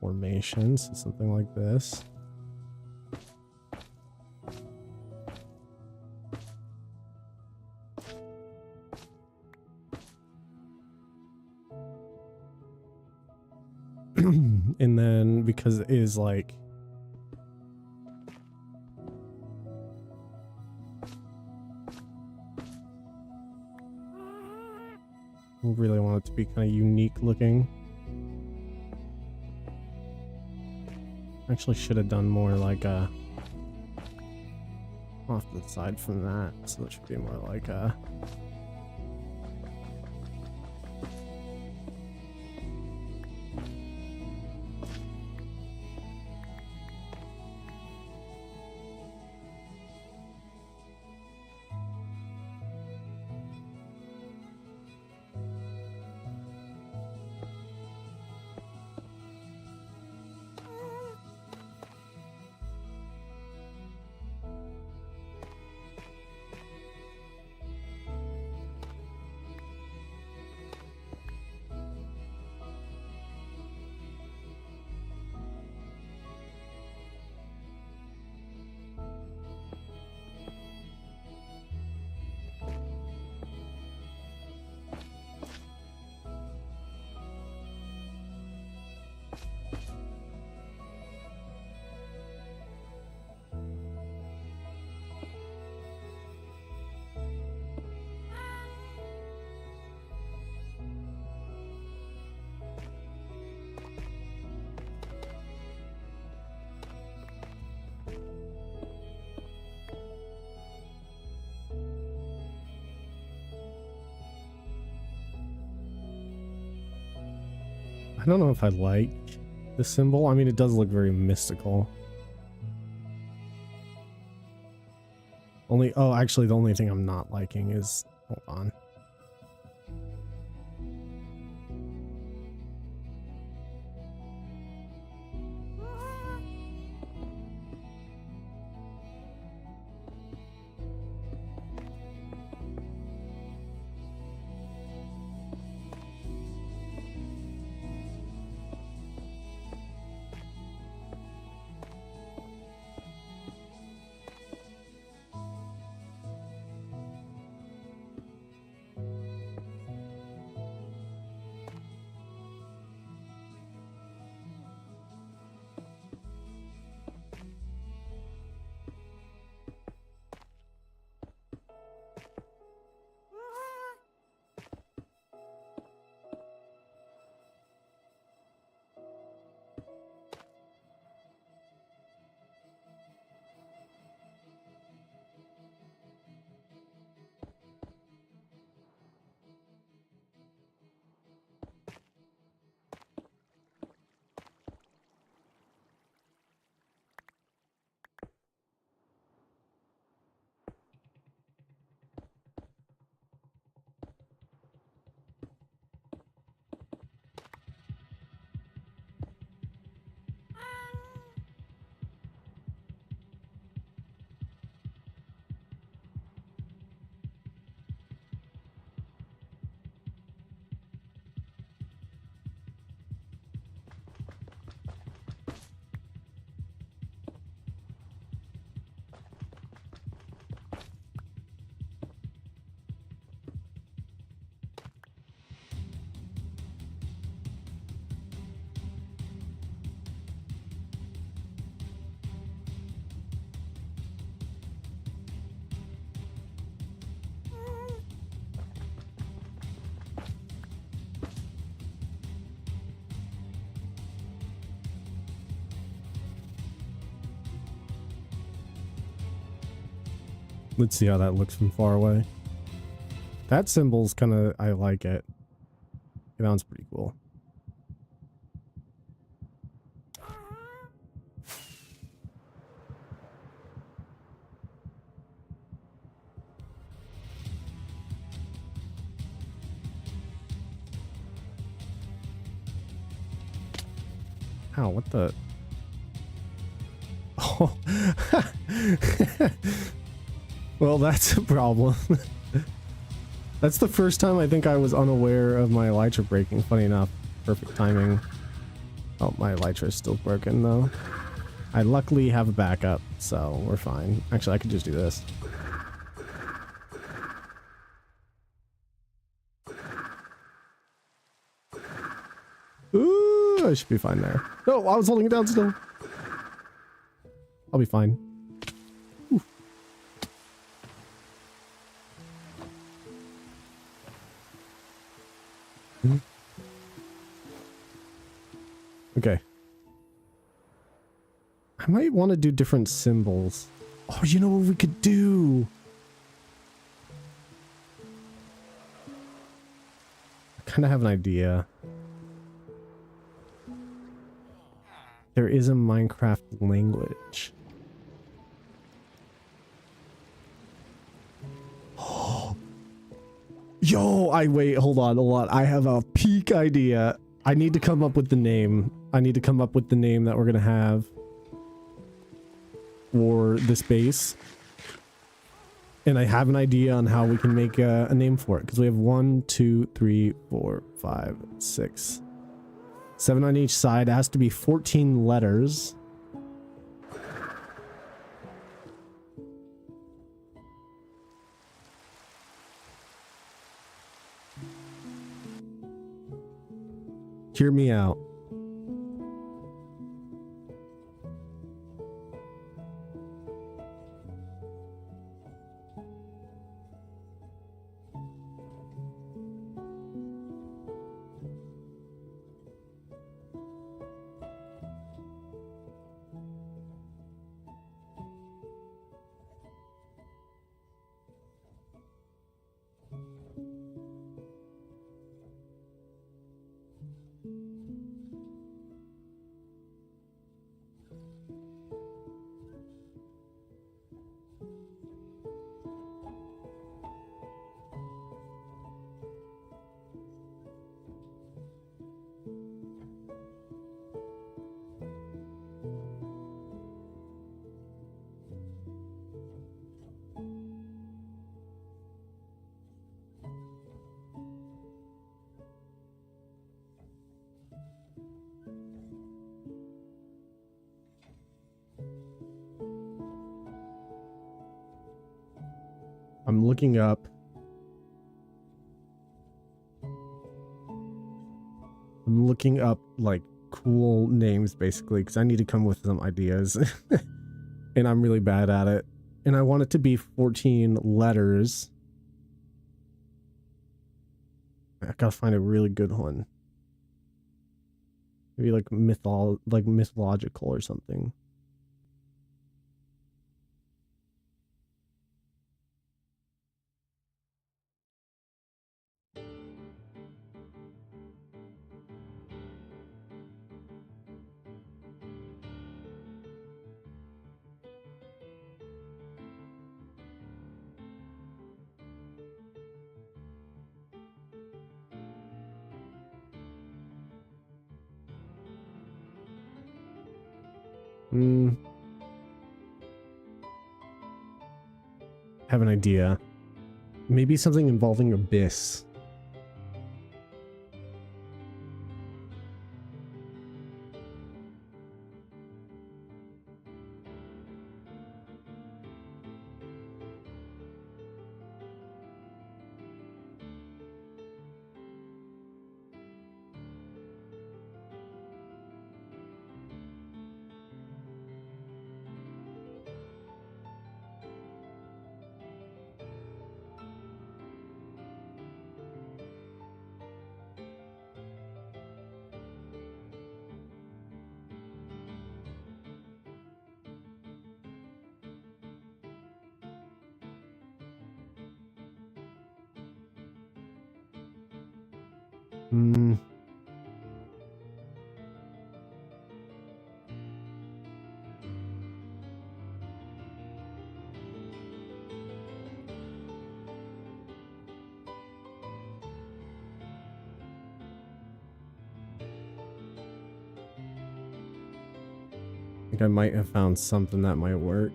formation, so something like this. And then because it is like we really want it to be kind of unique looking. Actually should have done more like a off to the side from that, so it should be more like a I don't know if I like the symbol. I mean, it does look very mystical. Oh, actually, the only thing I'm not liking is, hold on. Let's see how that looks from far away. That symbol's kind of, I like it. That one's pretty cool. Ow, what the? Oh. Well, that's a problem. That's the first time I think I was unaware of my elytra breaking. Funny enough. Perfect timing. Oh, my elytra is still broken though. I luckily have a backup, so we're fine. Actually, I could just do this. Ooh, I should be fine there. No, I was holding it down still. I'll be fine. Ooh. Okay. I might want to do different symbols. Oh, you know what we could do? I kind of have an idea. There is a Minecraft language. Yo, wait, hold on. I have a peak idea. I need to come up with the name. I need to come up with the name that we're gonna have for this base. And I have an idea on how we can make a name for it. Because we have 1, 2, 3, 4, 5, 6, 7 on each side. It has to be 14 letters. Hear me out. I'm looking up. I'm looking up like cool names basically because I need to come with some ideas. And I'm really bad at it. And I want it to be 14 letters. I gotta find a really good one. Maybe like mythological or something. Have an idea. Maybe something involving abyss. Hmm. I think I might have found something that might work.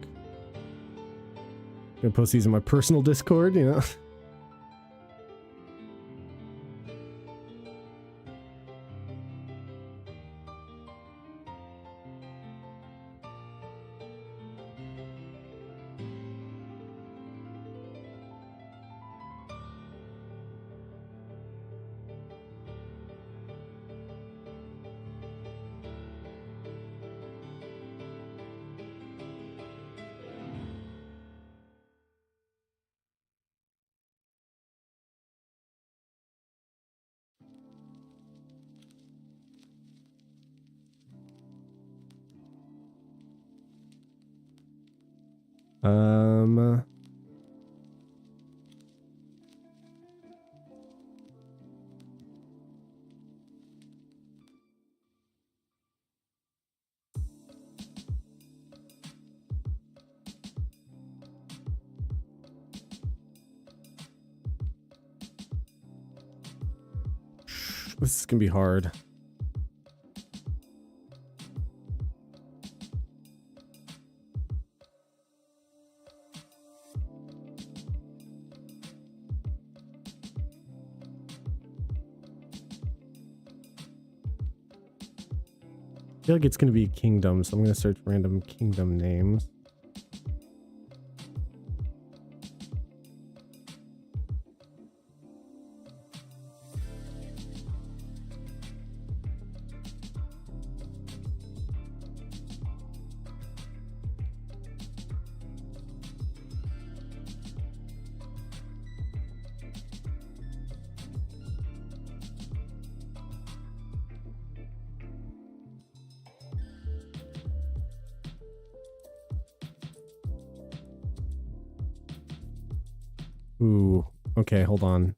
Gonna post these in my personal Discord, you know? Um, this is gonna be hard. I feel like it's gonna be a kingdom, so I'm gonna search random kingdom names. Ooh, okay, hold on.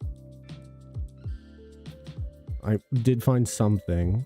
I did find something.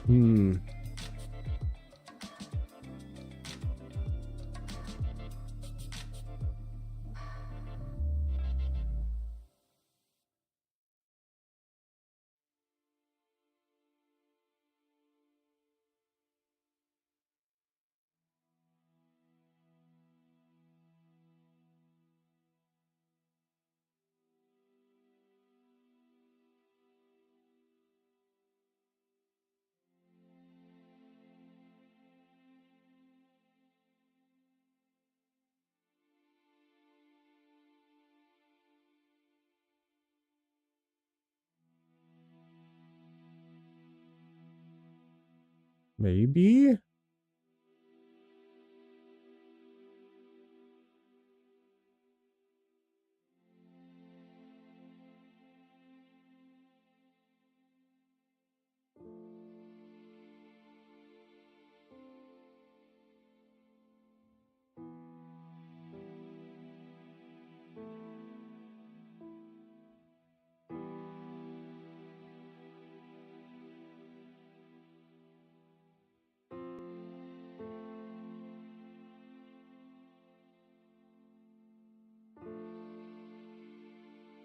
Hmm. Maybe?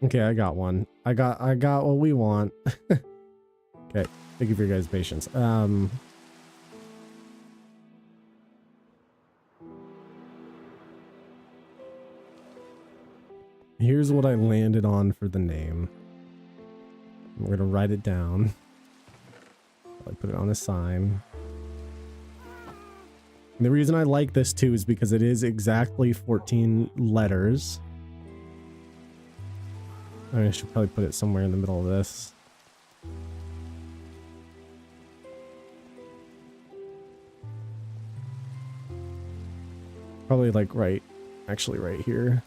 Okay, I got one. I got what we want. Okay, thank you for your guys' patience. Here's what I landed on for the name. We're gonna write it down. I put it on a sign. And the reason I like this too is because it is exactly 14 letters. I should probably put it somewhere in the middle of this. Probably like actually right here.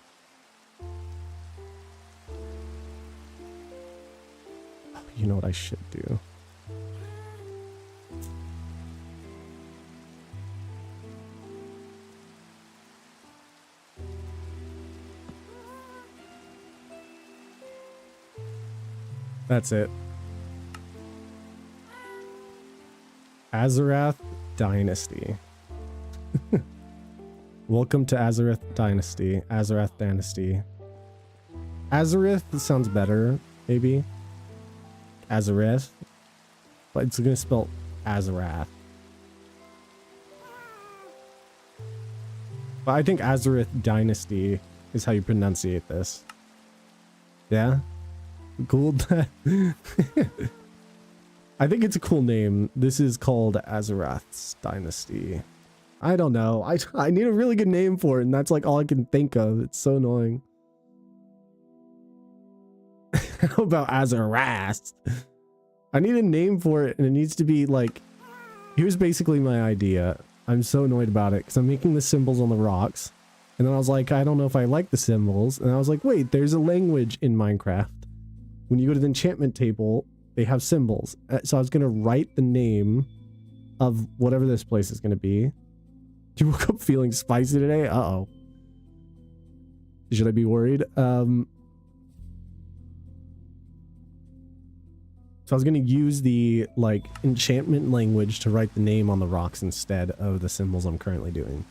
Oh, you know what I should do? That's it. Azarath Dynasty. Welcome to Azarath Dynasty. Azarath Dynasty. Azareth sounds better, maybe. Azareth. But it's gonna spell Azarath. But I think Azarath Dynasty is how you pronunciate this. Yeah? Cool. I think it's a cool name. This is called Azarath's Dynasty. I don't know. I need a really good name for it, and that's like all I can think of. It's so annoying. How about Azarath? I need a name for it, and it needs to be like... Here's basically my idea. I'm so annoyed about it, because I'm making the symbols on the rocks. And then I was like, I don't know if I like the symbols. And I was like, wait, there's a language in Minecraft. When you go to the enchantment table, they have symbols. So I was going to write the name of whatever this place is going to be. You woke up feeling spicy today? Uh-oh. Should I be worried? So I was going to use the, like, enchantment language to write the name on the rocks instead of the symbols I'm currently doing.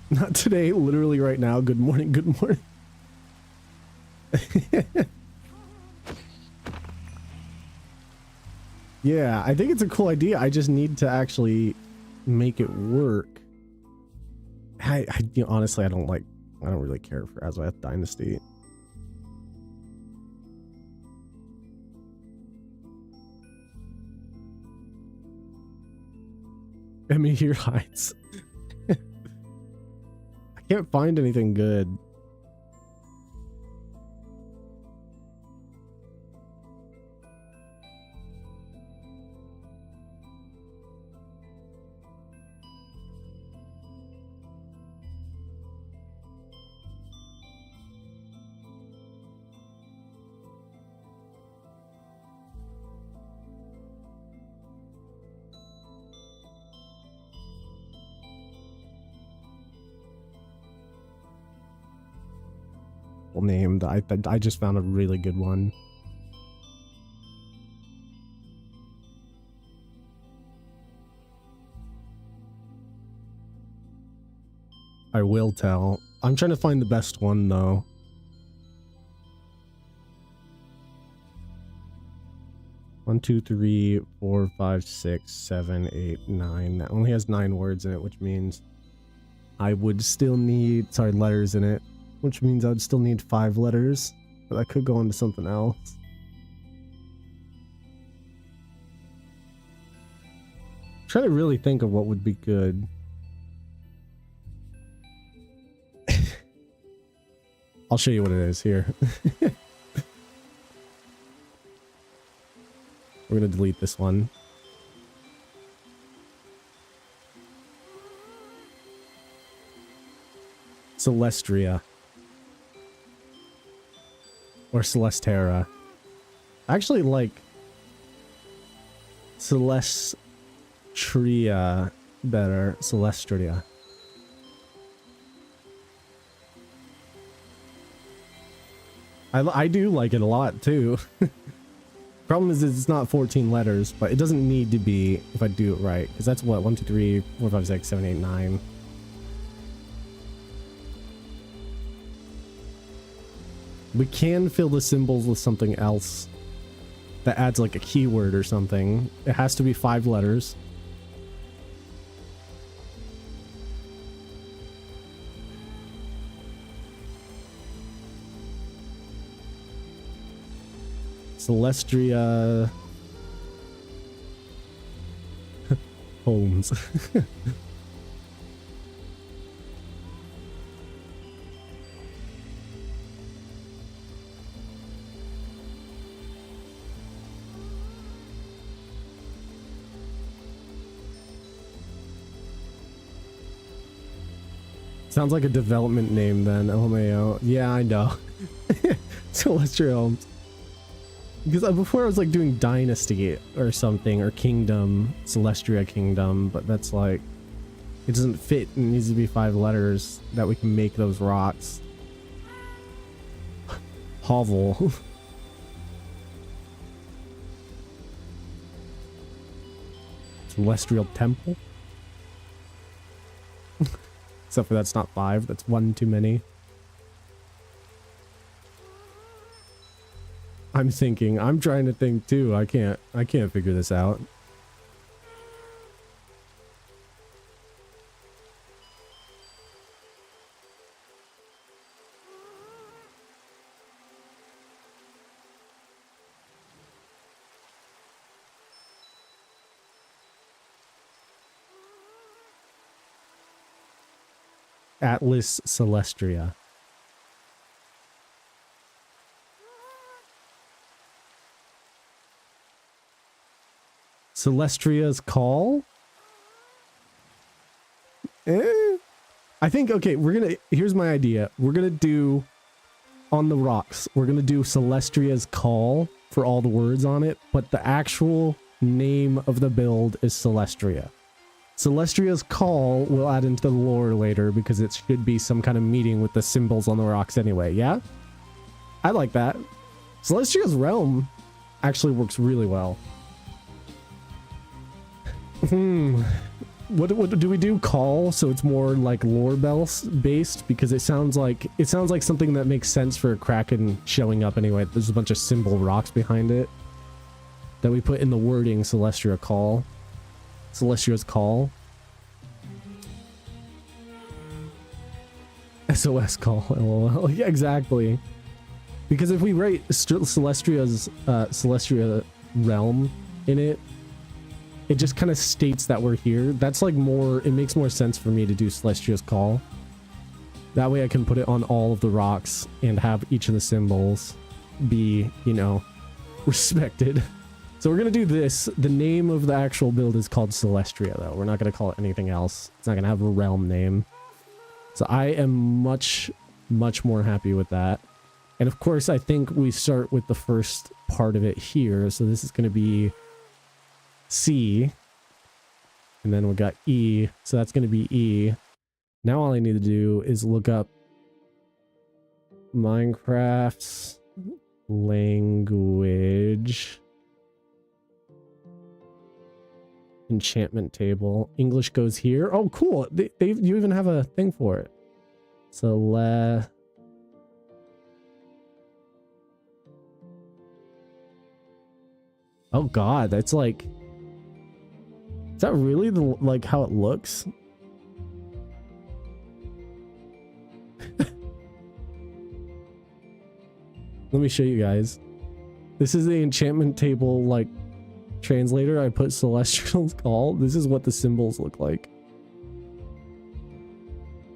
Not today, literally right now. Good morning, good morning. Yeah, I think it's a cool idea. I just need to actually make it work. You know, honestly, I don't really care for Azarath Dynasty. Emir Heights. I can't find anything good. Name that I just found a really good one. I will tell. I'm trying to find the best one though. One, two, three, 4, 5, 6, 7, 8, 9. That only has 9 words in it, which means I would still need letters in it. Which means I would still need 5 letters, but I could go on to something else. I'm trying to really think of what would be good. I'll show you what it is here. We're gonna delete this one. Celestria. Or Celestera. I actually like Celestria better. Celestria. I do like it a lot too. Problem is it's not 14 letters, but it doesn't need to be if I do it right. Because that's what? 1, 2, 3, 4, 5, 6, 7, 8, 9. We can fill the symbols with something else that adds like a keyword or something. It has to be 5 letters. Celestria Homes. Sounds like a development name then, LMAO. Yeah, I know. Celestial Homes. Because before I was like doing Dynasty or something, or Kingdom, Celestria Kingdom, but that's like, it doesn't fit. It needs to be 5 letters that we can make those rocks. Hovel. Celestial Temple. Except for that's not 5, that's 1 too many. I'm trying to think too. I can't figure this out. Atlas Celestria. Celestria's Call? I think, okay, here's my idea. We're gonna do, on the rocks, we're gonna do Celestria's Call for all the words on it, but the actual name of the build is Celestria. Celestia's Call will add into the lore later because it should be some kind of meeting with the symbols on the rocks anyway, yeah? I like that. Celestia's Realm actually works really well. What do we do? Call, so it's more like lore based, because it sounds like something that makes sense for a Kraken showing up anyway. There's a bunch of symbol rocks behind it that we put in the wording Celestia's Call. Celestia's Call. SOS Call. LOL. Yeah, exactly. Because if we write Celestria's Celestria Realm in it, it just kind of states that we're here. That's like more, it makes more sense for me to do Celestia's Call. That way I can put it on all of the rocks and have each of the symbols be, you know, respected. So we're going to do this. The name of the actual build is called Celestria, though. We're not going to call it anything else. It's not going to have a realm name. So I am much, much more happy with that. And of course, I think we start with the first part of it here. So this is going to be C. And then we got E. So that's going to be E. Now all I need to do is look up Minecraft's language. Enchantment table. English goes here. Oh, cool. You even have a thing for it. So oh god, that's like, is that really like how it looks? Let me show you guys. This is the enchantment table like translator. I put Celestial's Call. This is what the symbols look like.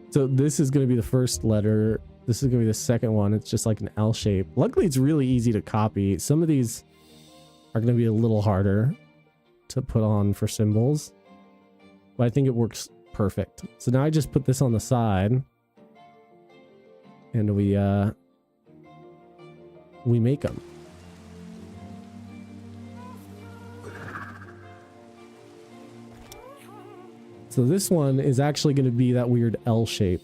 So this is going to be the first letter. This is going to be the second one. It's just like an L shape. Luckily, it's really easy to copy. Some of these are going to be a little harder to put on for symbols, but I think it works perfect. So now I just put this on the side and we make them. So this one is actually going to be that weird L shape.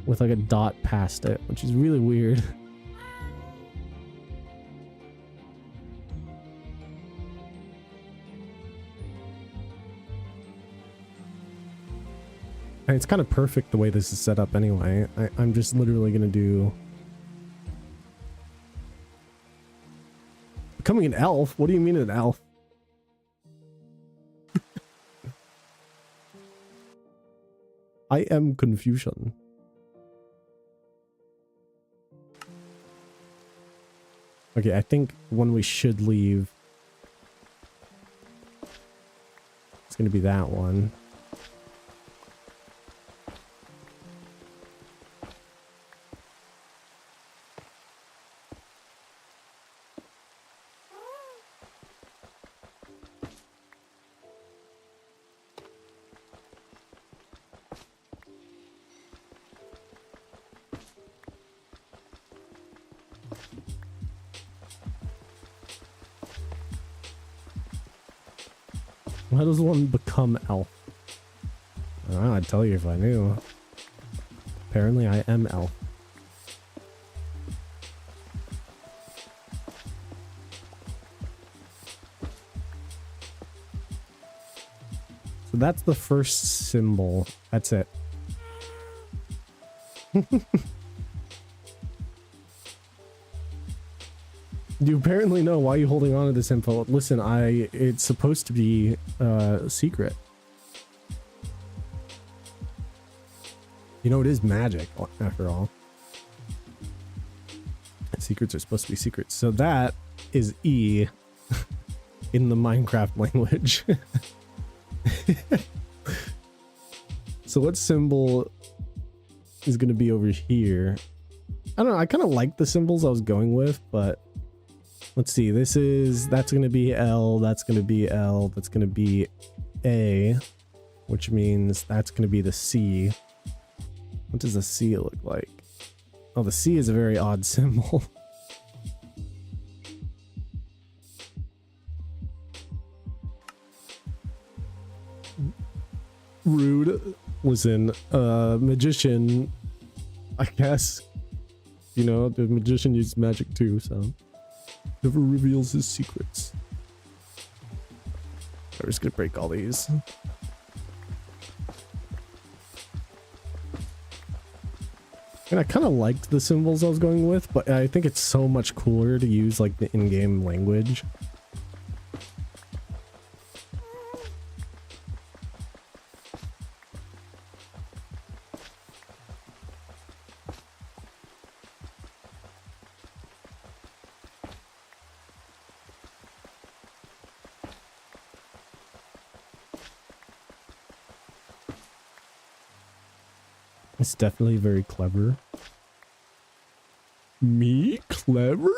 With like a dot past it, which is really weird. And it's kind of perfect the way this is set up anyway. I'm just literally going to do... Becoming an elf? What do you mean an elf? I am Confucian. Okay, I think when we should leave, it's going to be that one. How does one become elf? I don't know, I'd tell you if I knew. Apparently I am elf. So that's the first symbol. That's it. You apparently know. Why are you holding on to this info? Listen, it's supposed to be secret. You know, it is magic after all. Secrets are supposed to be secrets. So that is E in the Minecraft language. So what symbol is going to be over here? I don't know. I kind of like the symbols I was going with, but let's see. That's going to be L. That's going to be L. That's going to be A, which means that's going to be the C. What does the C look like? Oh, the C is a very odd symbol. Rude. Listen, magician, I guess, you know, the magician uses magic too, so never reveals his secrets. I'm just gonna break all these. And I kind of liked the symbols I was going with, but I think it's so much cooler to use like the in-game language. It's definitely very clever. Me? Clever?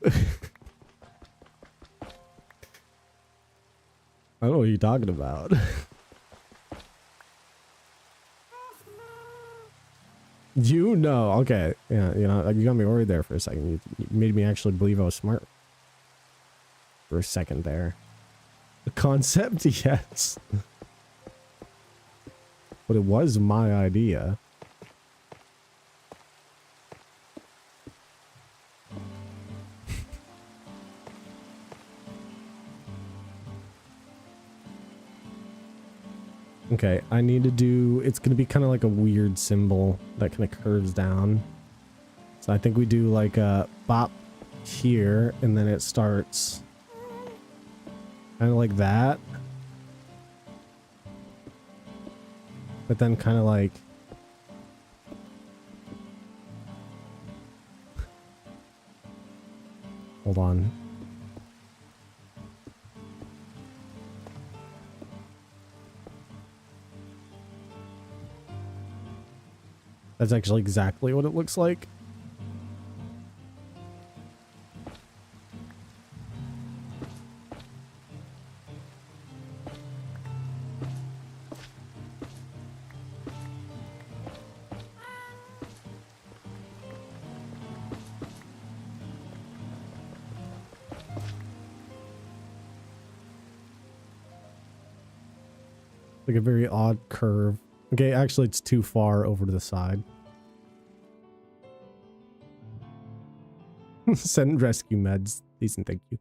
I don't know what you're talking about. You know, okay. Yeah, you know, you got me worried there for a second. You made me actually believe I was smart. For a second there. The concept, yes. But it was my idea. Okay, I need to do, it's going to be kind of like a weird symbol that kind of curves down. So I think we do like a bop here, and then it starts kind of like that. But then kind of like, hold on. That's actually exactly what it looks like. Like a very odd curve. Okay, actually it's too far over to the side. Send rescue meds, please and thank you.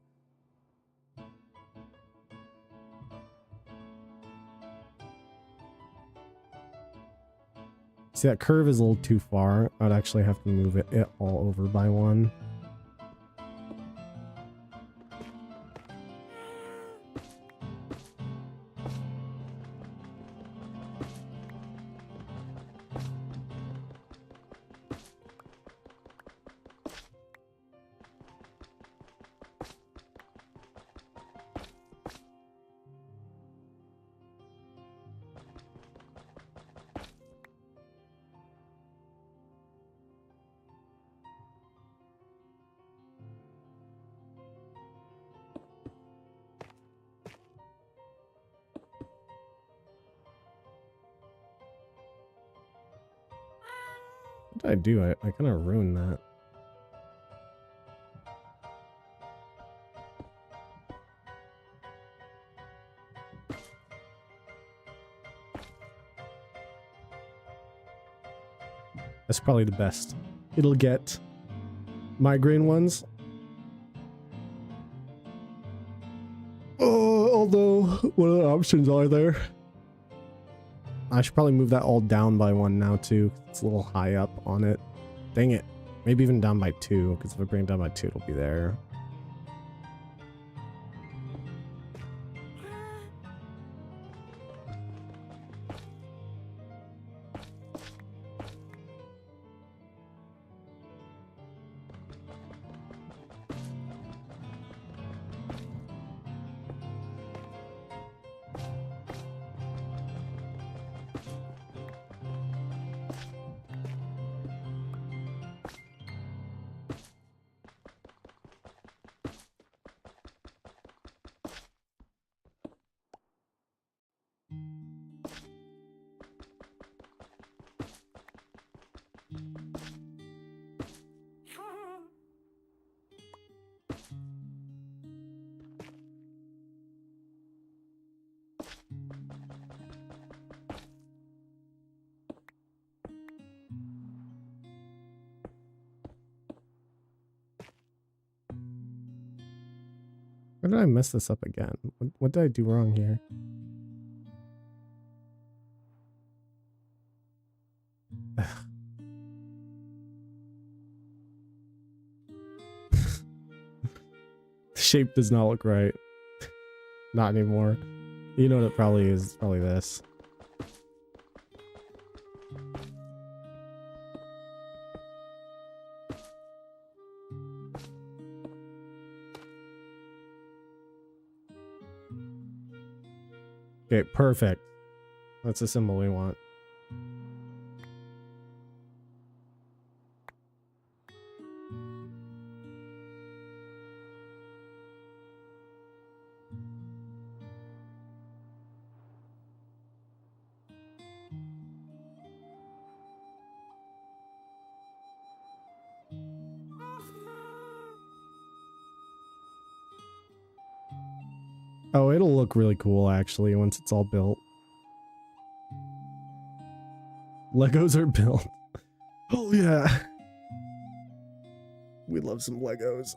See, that curve is a little too far. I'd actually have to move it all over by one. What did I do? I kind of ruined that. That's probably the best. It'll get migraine ones. Oh, although, what other options are there? I should probably move that all down by 1 now too. It's a little high up on it. Dang it. Maybe even down by 2, because if I bring it down by 2, it'll be there. Where did I mess this up again? What did I do wrong here? The shape does not look right. Not anymore. You know what it probably is? It's probably this. Okay, perfect. That's the symbol we want. Oh, it'll look really cool actually once it's all built. Legos are built. Oh yeah. We love some Legos.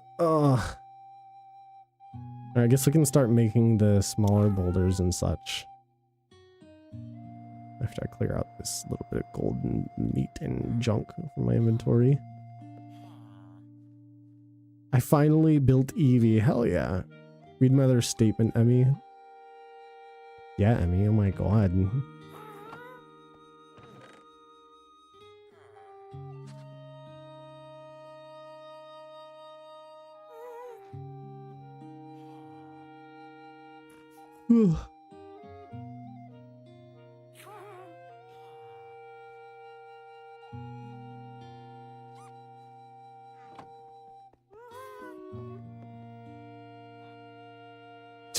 I guess we can start making the smaller boulders and such. After I clear out this little bit of golden meat and junk from my inventory. I finally built Evie. Hell yeah. Read my other statement, Emmy. Yeah, Emmy. Oh my god.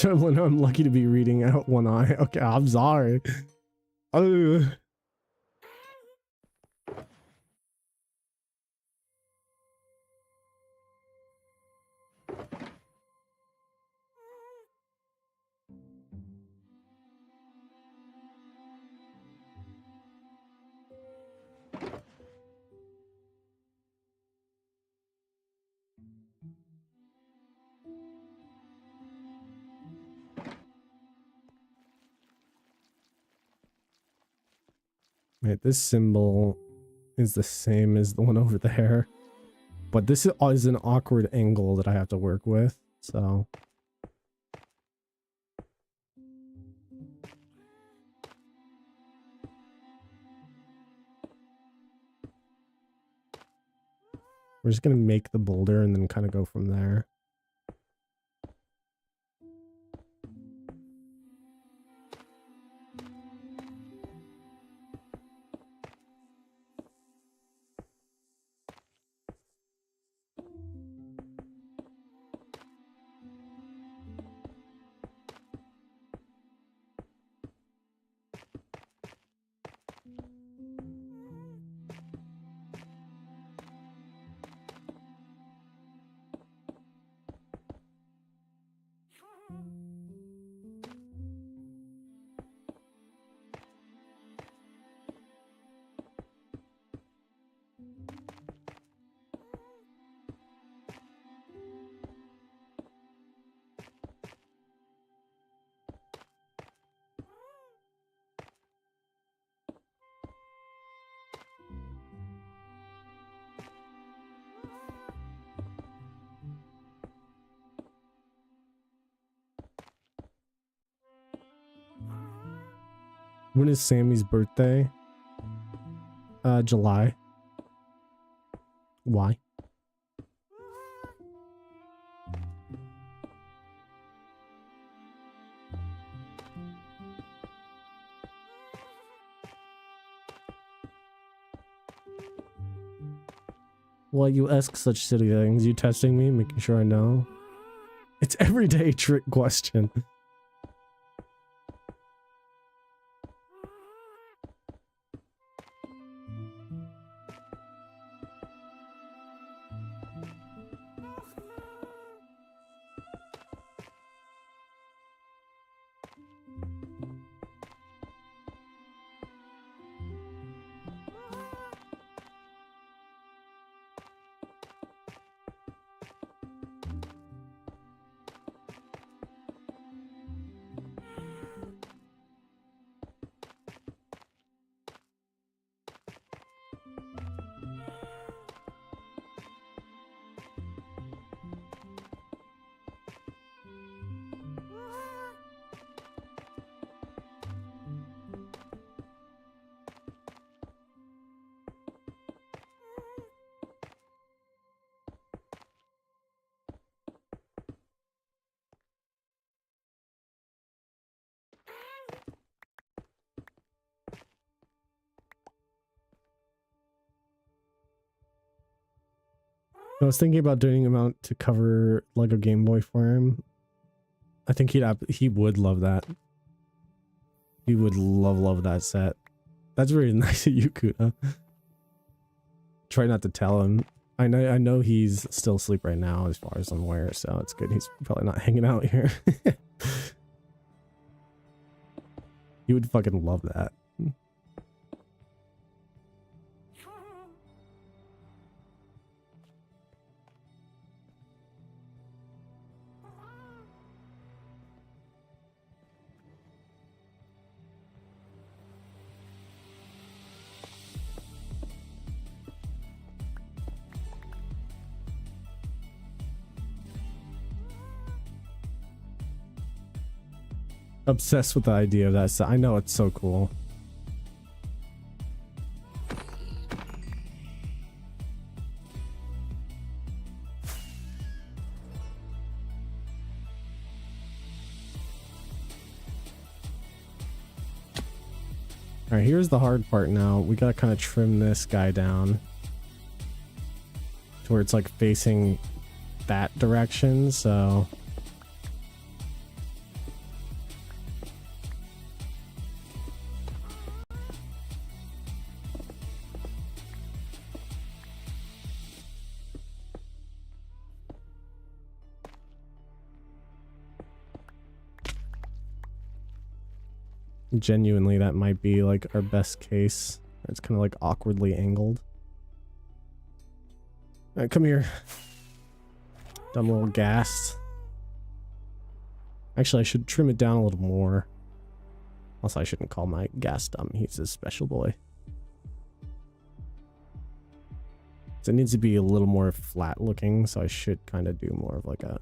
I'm lucky to be reading out one eye. Okay, I'm sorry. Right, this symbol is the same as the one over there, but this is an awkward angle that I have to work with, so. We're just gonna make the boulder and then kind of go from there. When is Sammy's birthday? July. Why? Why you ask such silly things? You testing me, making sure I know? It's everyday trick question. I was thinking about doing him out to cover Lego Game Boy for him. I think he would love that. He would love that set. That's really nice of you, Kuda. Try not to tell him. I know he's still asleep right now as far as I'm aware, so it's good he's probably not hanging out here. He would fucking love that. Obsessed with the idea of that set. I know, it's so cool. Alright, here's the hard part now. We gotta kind of trim this guy down to where it's like facing that direction, so... Genuinely, that might be like our best case. It's kind of like awkwardly angled. Alright, come here. Dumb little ghast. Actually, I should trim it down a little more. Also, I shouldn't call my ghast dumb. He's a special boy. So it needs to be a little more flat looking, so I should kind of do more of like a...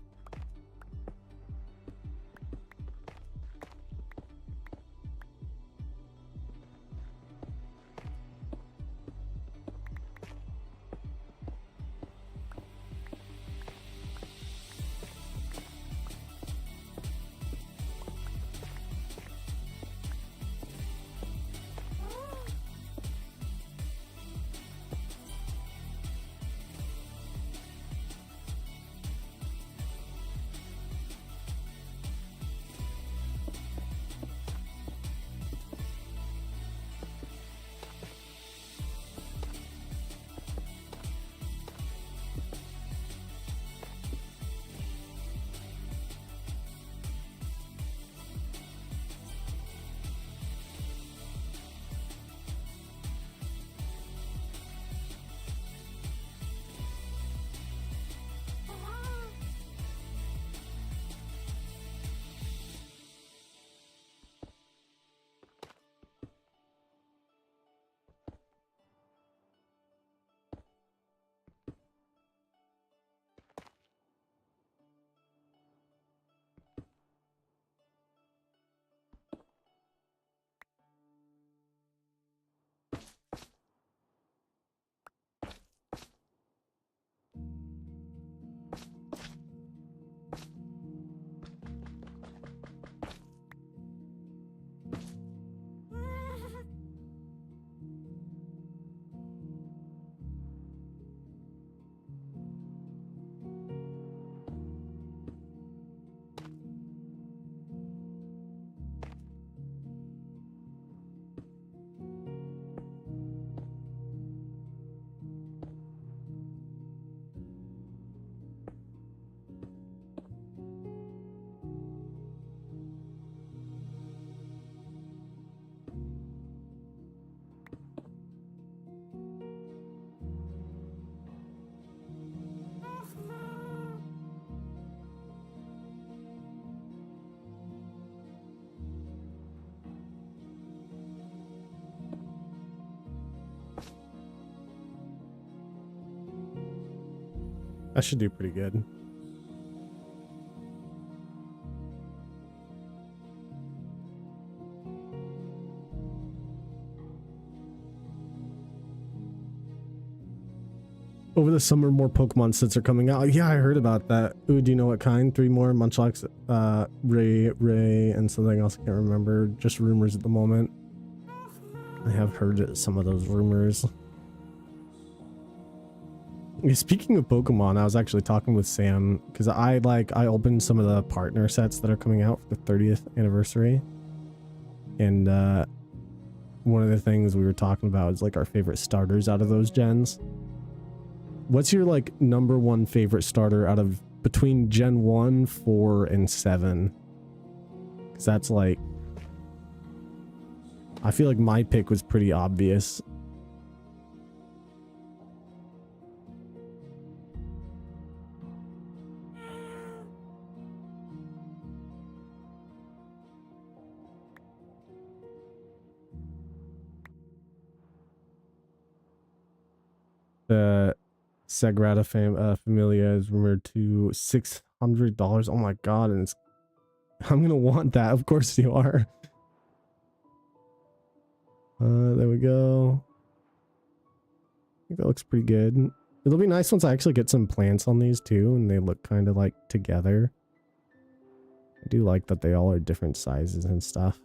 That should do pretty good. Over the summer, more Pokemon sets are coming out. Yeah, I heard about that. Ooh, do you know what kind? 3 more Munchlax, Ray, and something else I can't remember. Just rumors at the moment. I have heard some of those rumors. Speaking of Pokemon, I was actually talking with Sam because I opened some of the partner sets that are coming out for the 30th anniversary. And one of the things we were talking about is like our favorite starters out of those gens. What's your like #1 favorite starter out of between Gen 1, 4, and 7? Because that's like, I feel like my pick was pretty obvious. The Sagrada Familia is rumored to $600. Oh my god, and I'm gonna want that. Of course you are. There we go. I think that looks pretty good. It'll be nice once I actually get some plants on these too, and they look kind of like together. I do like that they all are different sizes and stuff.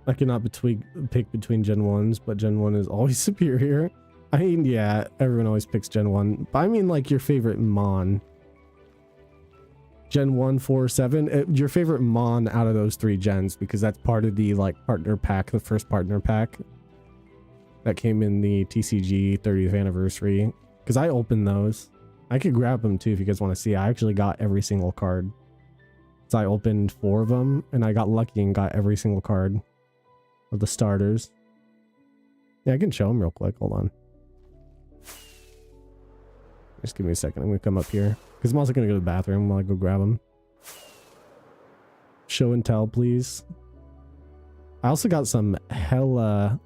I cannot pick between Gen 1s, but Gen 1 is always superior. I mean, yeah, everyone always picks Gen 1. But I mean, like, your favorite Mon. Gen 1, 4, 7. Your favorite Mon out of those 3 gens, because that's part of the, like, partner pack, the first partner pack that came in the TCG 30th anniversary. Because I opened those. I could grab them, too, if you guys want to see. I actually got every single card. So I opened 4 of them, and I got lucky and got every single card of the starters. Yeah, I can show them real quick. Hold on. Just give me a second. I'm gonna come up here because I'm also gonna go to the bathroom while I go grab them. Show and tell, please. I also got some hella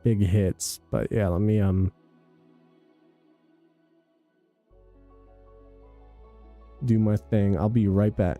big hits, but yeah, let me do my thing. I'll be right back.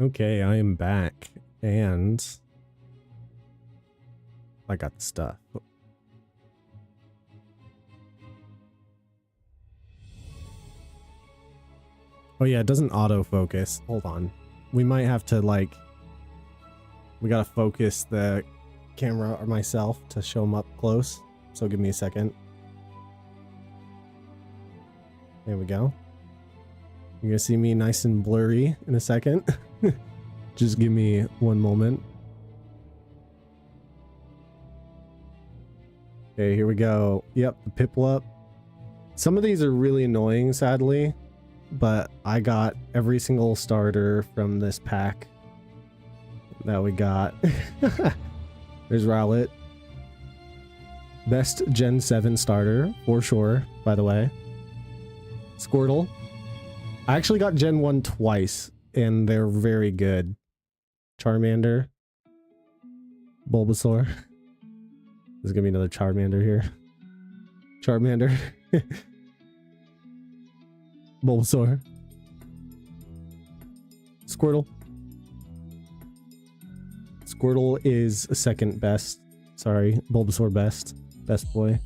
Okay, I am back, and I got the stuff. Oh yeah, it doesn't autofocus. Hold on. We might have to, like... We gotta focus the camera or myself to show them up close. So give me a second. There we go. You're gonna see me nice and blurry in a second. Just give me one moment. Okay, here we go. Yep, the Piplup. Some of these are really annoying, sadly, but I got every single starter from this pack that we got. There's Rowlet. Best Gen 7 starter, for sure, by the way. Squirtle. I actually got Gen 1 twice, and they're very good. Charmander. Bulbasaur. There's gonna be another Charmander here. Charmander. Bulbasaur. Squirtle. Squirtle is second best. Sorry, Bulbasaur best. Best boy.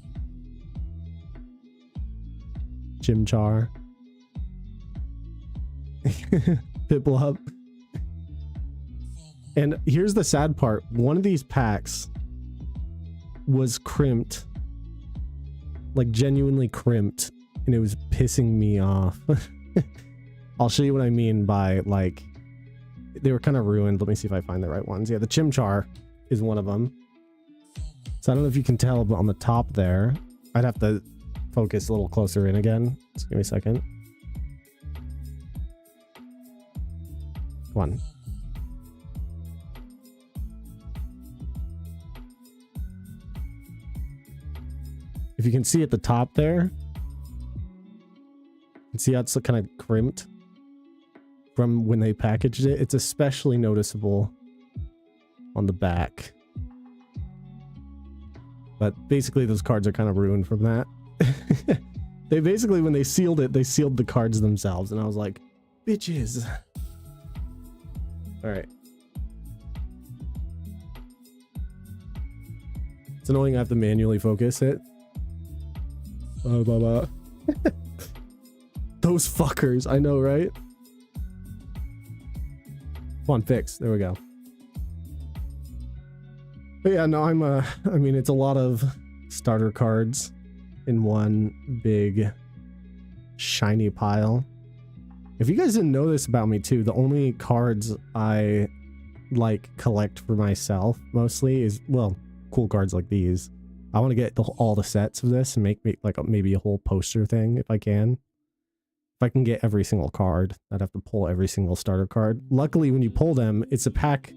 Chimchar. Piplup. And here's the sad part. One of these packs was crimped. Like genuinely crimped. And it was pissing me off. I'll show you what I mean by, like, they were kind of ruined. Let me see if I find the right ones. Yeah, the Chimchar is one of them. So I don't know if you can tell, but on the top there, I'd have to focus a little closer in again. Just give me a second. Come on. If you can see at the top there, and see how it's kind of crimped from when they packaged it. It's especially noticeable on the back. But basically those cards are kind of ruined from that. They basically, when they sealed it, they sealed the cards themselves. And I was like, bitches. All right. It's annoying I have to manually focus it. Blah, blah, blah. Those fuckers, I know, right? Come on, fix. There we go. But yeah, no, I mean, it's a lot of starter cards in one big shiny pile. If you guys didn't know this about me too, the only cards I like collect for myself mostly is, well, cool cards like these. I want to get all the sets of this and make me like maybe a whole poster thing if I can. If I can get every single card, I'd have to pull every single starter card. Luckily, when you pull them, it's a pack.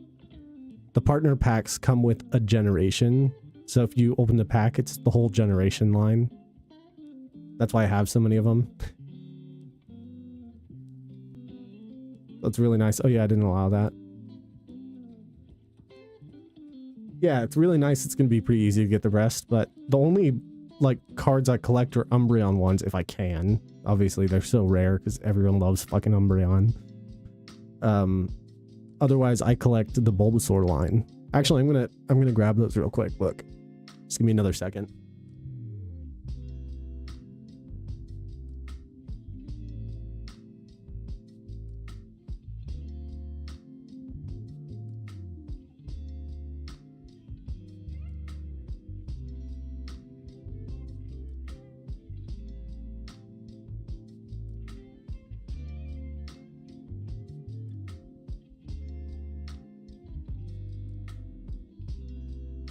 The partner packs come with a generation. So if you open the pack, it's the whole generation line. That's why I have so many of them. That's really nice. Oh yeah, I didn't allow that. Yeah, it's really nice. It's going to be pretty easy to get the rest, but the only like cards I collect are Umbreon ones if I can. Obviously, they're so rare because everyone loves fucking Umbreon. Otherwise, I collect the Bulbasaur line. Actually, I'm gonna grab those real quick. Look, just give me another second.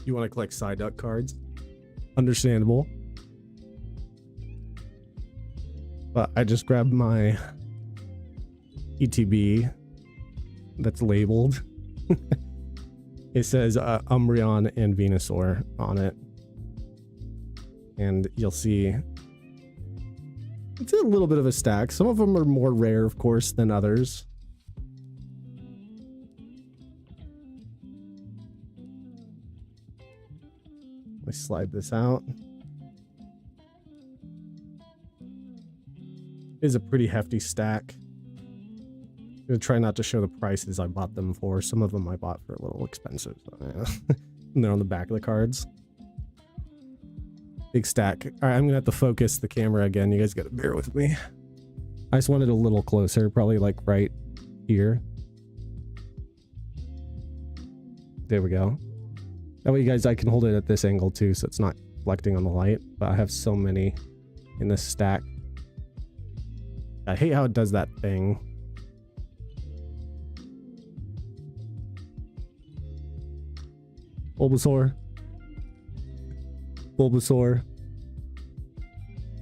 You want to collect Psyduck cards? Understandable. But I just grabbed my ETB that's labeled. It says Umbreon and Venusaur on it. And you'll see it's a little bit of a stack. Some of them are more rare, of course, than others. Let me slide this out. It is a pretty hefty stack. I'm gonna try not to show the prices I bought them for. Some of them I bought for a little expensive. So, yeah. And they're on the back of the cards. Big stack. All right, I'm gonna have to focus the camera again. You guys gotta bear with me. I just wanted a little closer, probably like right here. There we go. That way, you guys, I can hold it at this angle too, so it's not reflecting on the light. But I have so many in this stack. I hate how it does that thing. Bulbasaur. Bulbasaur.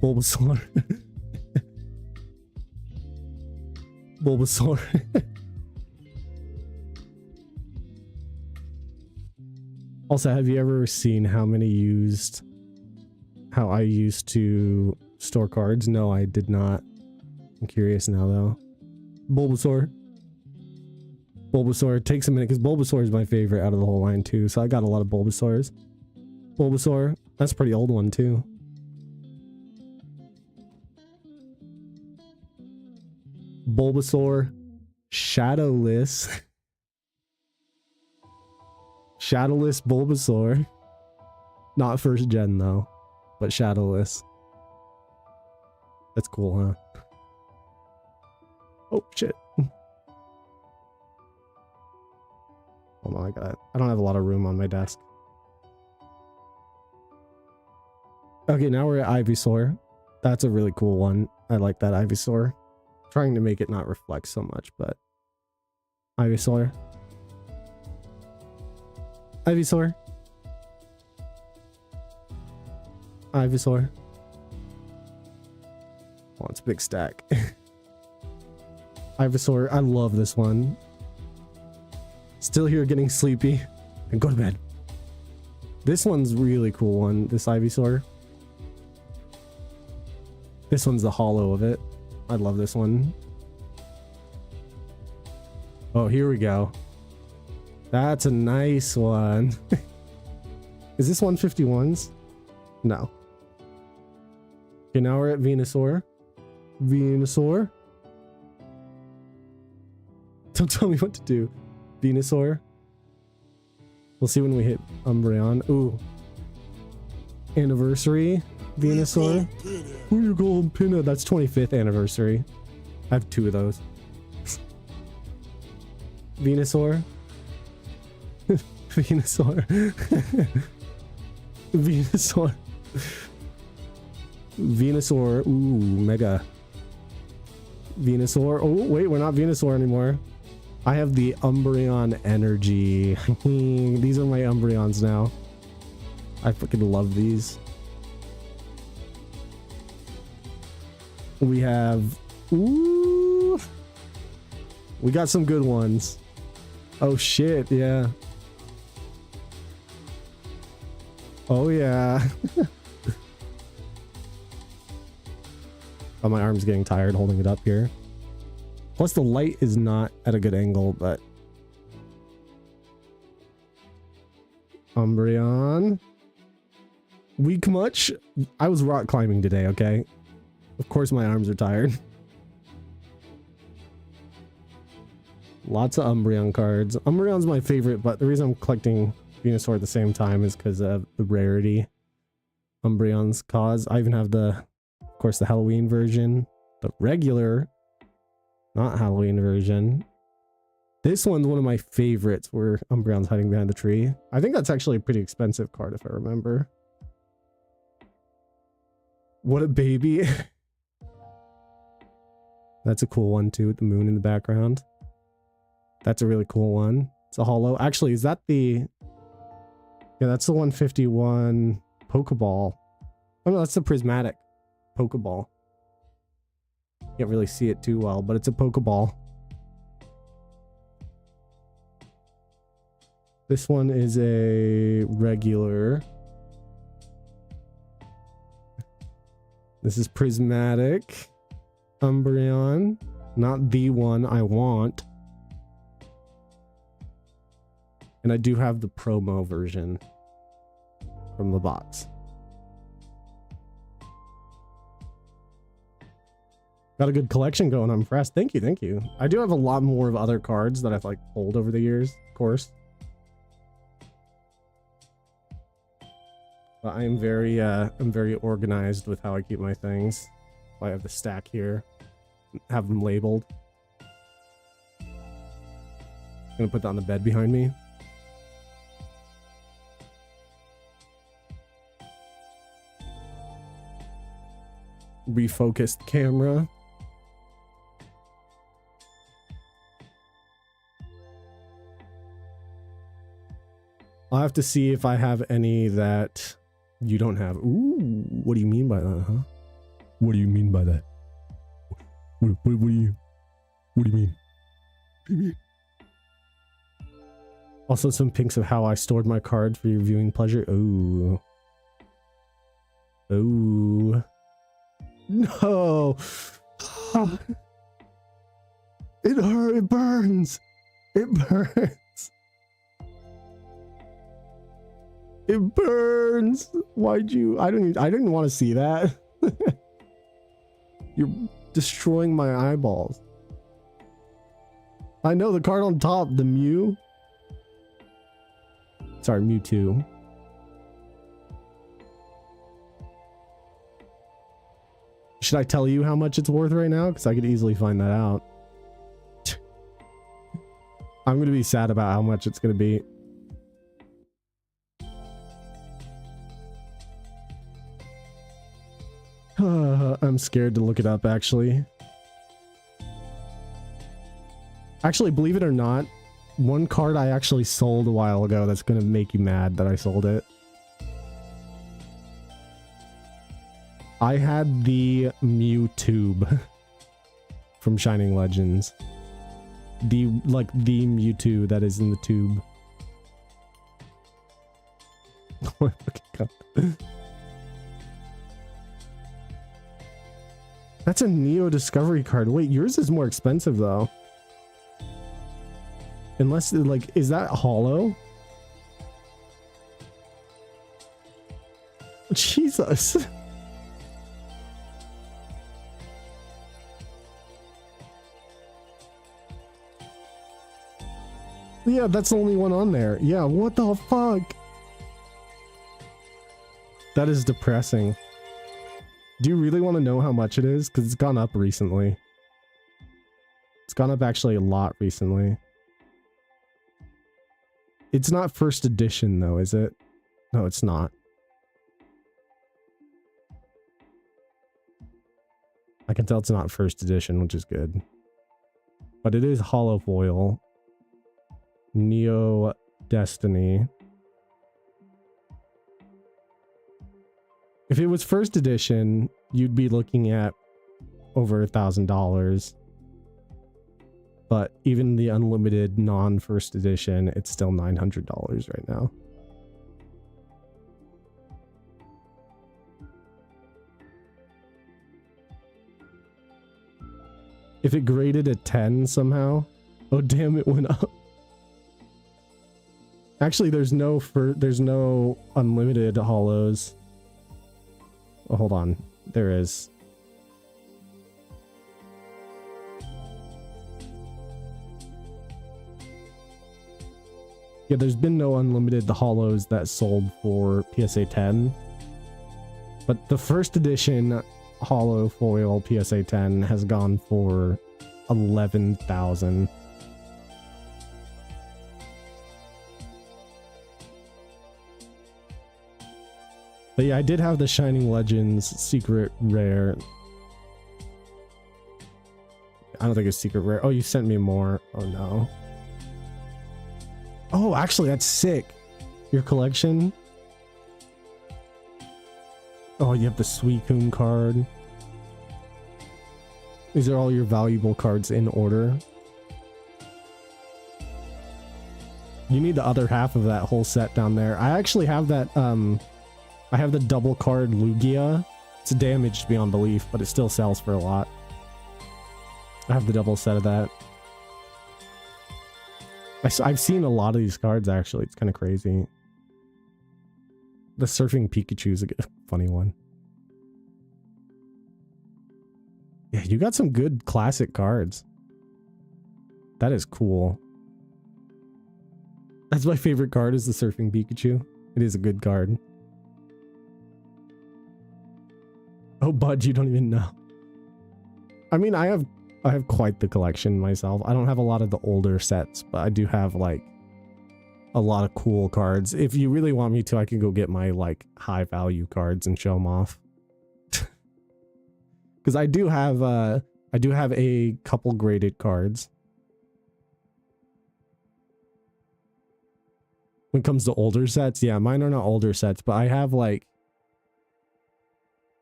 Bulbasaur. Bulbasaur. Also, have you ever seen how I used to store cards? No, I did not. I'm curious now though. Bulbasaur. Bulbasaur. It takes a minute because Bulbasaur is my favorite out of the whole line too. So I got a lot of Bulbasaurs. Bulbasaur. That's a pretty old one too. Bulbasaur. Shadowless. Shadowless Bulbasaur. Not first gen though, but Shadowless. That's cool, huh? Oh shit. Hold on, I don't have a lot of room on my desk. Okay, now we're at Ivysaur. That's a really cool one. I like that Ivysaur. Trying to make it not reflect so much, but Ivysaur. Ivysaur. Ivysaur. Oh, it's a big stack. Ivysaur. I love this one. Still here getting sleepy. And go to bed. This one's really cool one. This Ivysaur. This one's the hollow of it. I love this one. Oh, here we go. That's a nice one. Is this 151s? No. Okay, now we're at Venusaur. Venusaur. Don't tell me what to do. Venusaur. We'll see when we hit Umbreon. Ooh. Anniversary. Venusaur. Who you calling Pinna? That's 25th anniversary. I have 2 of those. Venusaur. Venusaur. Venusaur. Venusaur. Ooh, mega. Venusaur. Oh, wait, we're not Venusaur anymore. I have the Umbreon energy. These are my Umbreons now. I freaking love these. We have... Ooh! We got some good ones. Oh shit, yeah. Oh yeah. Oh, my arm's getting tired holding it up here. Plus the light is not at a good angle, but... Umbreon. Weak much? I was rock climbing today, okay? Of course my arms are tired. Lots of Umbreon cards. Umbreon's my favorite, but the reason I'm collecting Venusaur at the same time is because of the rarity Umbreon's cause. I even have the, of course, the Halloween version, the regular, not Halloween version. This one's one of my favorites where Umbreon's hiding behind the tree. I think that's actually a pretty expensive card if I remember. What a baby. That's a cool one too, with the moon in the background. That's a really cool one. It's a hollow. Actually, is that the... Yeah, that's the 151 Pokeball. Oh no, that's the prismatic Pokeball. Can't really see it too well, but it's a Pokeball. This one is a regular. This is prismatic Umbreon. Not the one I want. And I do have the promo version from the box. Got a good collection going. I'm impressed. Thank you, thank you. I do have a lot more of other cards that I've like pulled over the years, of course. But I'm very organized with how I keep my things. I have the stack here. Have them labeled. I'm gonna put that on the bed behind me. Refocused camera. I'll have to see if I have any that you don't have. Ooh, what do you mean by that, huh? What do you mean by that? What do you mean? What do you mean? Also some pics of how I stored my cards for your viewing pleasure. Ooh. Ooh. No. It hurt. It burns. It burns. It burns. Why'd you? I didn't want to see that. You're destroying my eyeballs. I know the card on top, the Mew. Sorry, Mewtwo. Should I tell you how much it's worth right now? Because I could easily find that out. I'm going to be sad about how much it's going to be. I'm scared to look it up, actually. Actually, believe it or not, one card I actually sold a while ago that's going to make you mad that I sold it. I had the Mewtwo from Shining Legends. The Mewtwo that is in the tube. Oh my fucking god. That's a Neo Discovery card. Wait, yours is more expensive though. Unless, like, is that hollow? Jesus. Yeah, that's the only one on there. Yeah, what the fuck? That is depressing. Do you really want to know how much it is? Because it's gone up recently. It's gone up actually a lot recently. It's not first edition though, is it? No, it's not. I can tell it's not first edition, which is good. But it is hollow foil. Neo Destiny. If it was first edition, you'd be looking at over $1,000. But even the unlimited non-first edition, it's still $900 right now. If it graded a 10 somehow, oh damn, it went up. Actually, there's no unlimited hollows. Oh, hold on, there is. Yeah, there's been no unlimited hollows that sold for PSA 10. But the first edition hollow foil PSA 10 has gone for 11,000. But yeah, I did have the Shining Legends secret rare. I don't think it's secret rare. Oh, you sent me more. Oh no. Oh, actually, that's sick. Your collection. Oh, you have the Suicune card. These are all your valuable cards in order. You need the other half of that whole set down there. I actually have that, I have the double card Lugia. It's damaged beyond belief, but it still sells for a lot. I have the double set of that. I've seen a lot of these cards, actually. It's kind of crazy. The Surfing Pikachu is a funny one. Yeah, you got some good classic cards. That is cool. That's my favorite card is the Surfing Pikachu. It is a good card. Oh, Bud, you don't even know. I mean, I have quite the collection myself. I don't have a lot of the older sets, but I do have like a lot of cool cards. If you really want me to, I can go get my like high value cards and show them off. Because I do have a couple graded cards. When it comes to older sets, yeah, mine are not older sets, but I have like,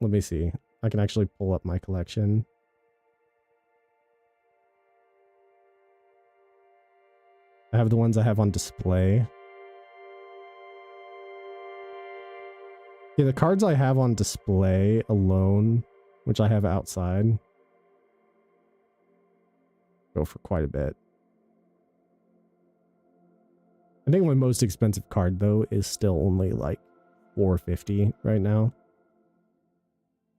let me see. I can actually pull up my collection. I have the ones I have on display. Yeah, the cards I have on display alone, which I have outside, go for quite a bit. I think my most expensive card though is still only like $450 right now.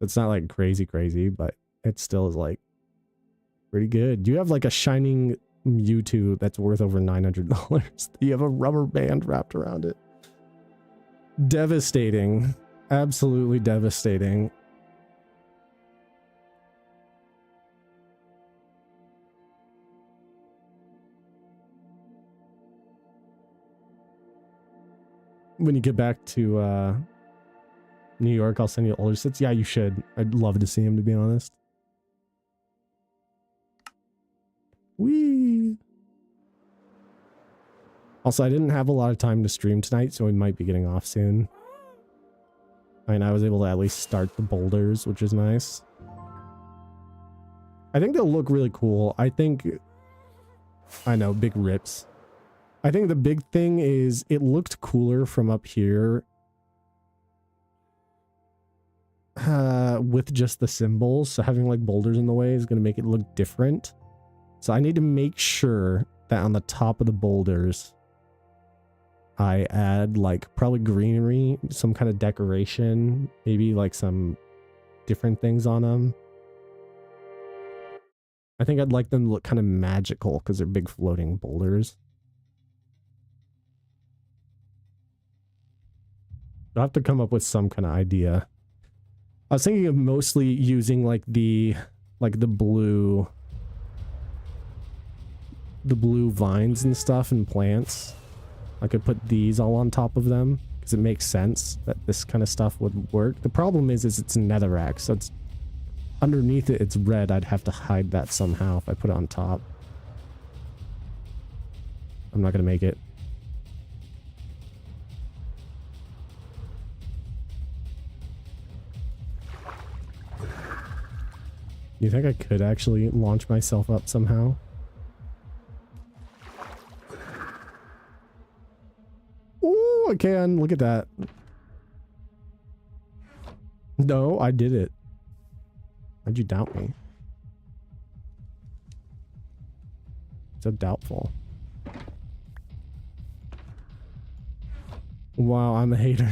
It's not like crazy, but it still is like pretty good. You have like a shining Mewtwo that's worth over $900. You have a rubber band wrapped around it. Devastating. Absolutely devastating. When you get back to New York, I'll send you older sets. Yeah, you should. I'd love to see him, to be honest. Whee! Also, I didn't have a lot of time to stream tonight, so we might be getting off soon. I mean, I was able to at least start the boulders, which is nice. I think they'll look really cool. I know, big rips. I think the big thing is it looked cooler from up here with just the symbols. So having like boulders in the way is going to make it look different. So I need to make sure that on the top of the boulders, I add like probably greenery, some kind of decoration, maybe like some different things on them. I think I'd like them to look kind of magical because they're big floating boulders. I'll have to come up with some kind of idea. I was thinking of mostly using like the blue vines and stuff and plants. I could put these all on top of them because it makes sense that this kind of stuff would work. The problem is it's netherrack, so it's underneath it, it's red. I'd have to hide that somehow if I put it on top. I'm not gonna make it. You think I could actually launch myself up somehow? Ooh, I can. Look at that. No, I did it. Why'd you doubt me? So doubtful. Wow, I'm a hater.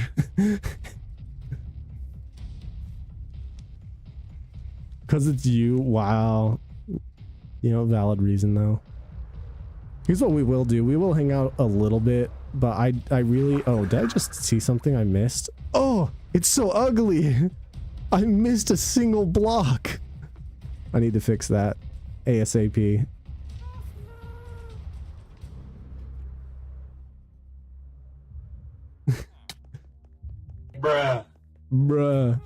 Because it's you? Wow. You know, valid reason though. Here's what we will do. We will hang out a little bit, but I really... Oh, did I just see something I missed? Oh, it's so ugly. I missed a single block. I need to fix that ASAP. Bruh. Bruh.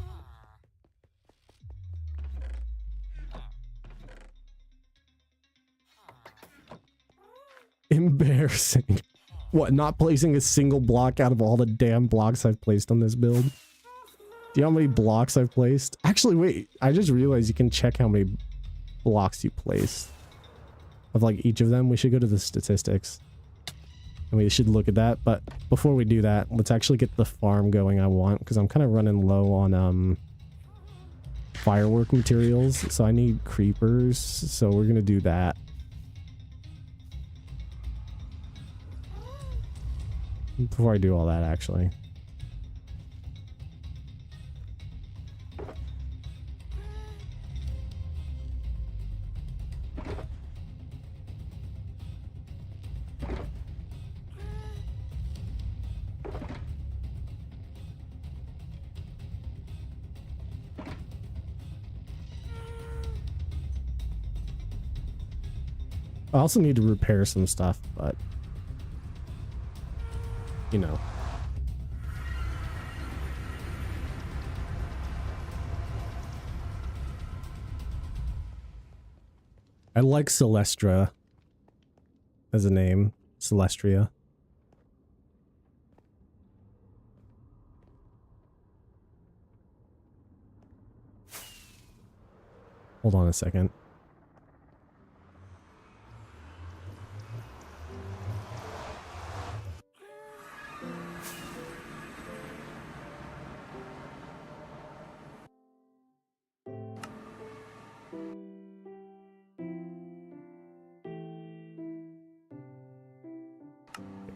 Embarrassing. What, not placing a single block out of all the damn blocks I've placed on this build? Do you know how many blocks I've placed? Actually, wait. I just realized you can check how many blocks you place. Of like each of them. We should go to the statistics. And we should look at that. But before we do that, let's actually get the farm going I want. Because I'm kind of running low on firework materials. So I need creepers. So we're going to do that. Before I do all that, actually. I also need to repair some stuff, but you know. I like Celestra as a name. Celestria. Hold on a second.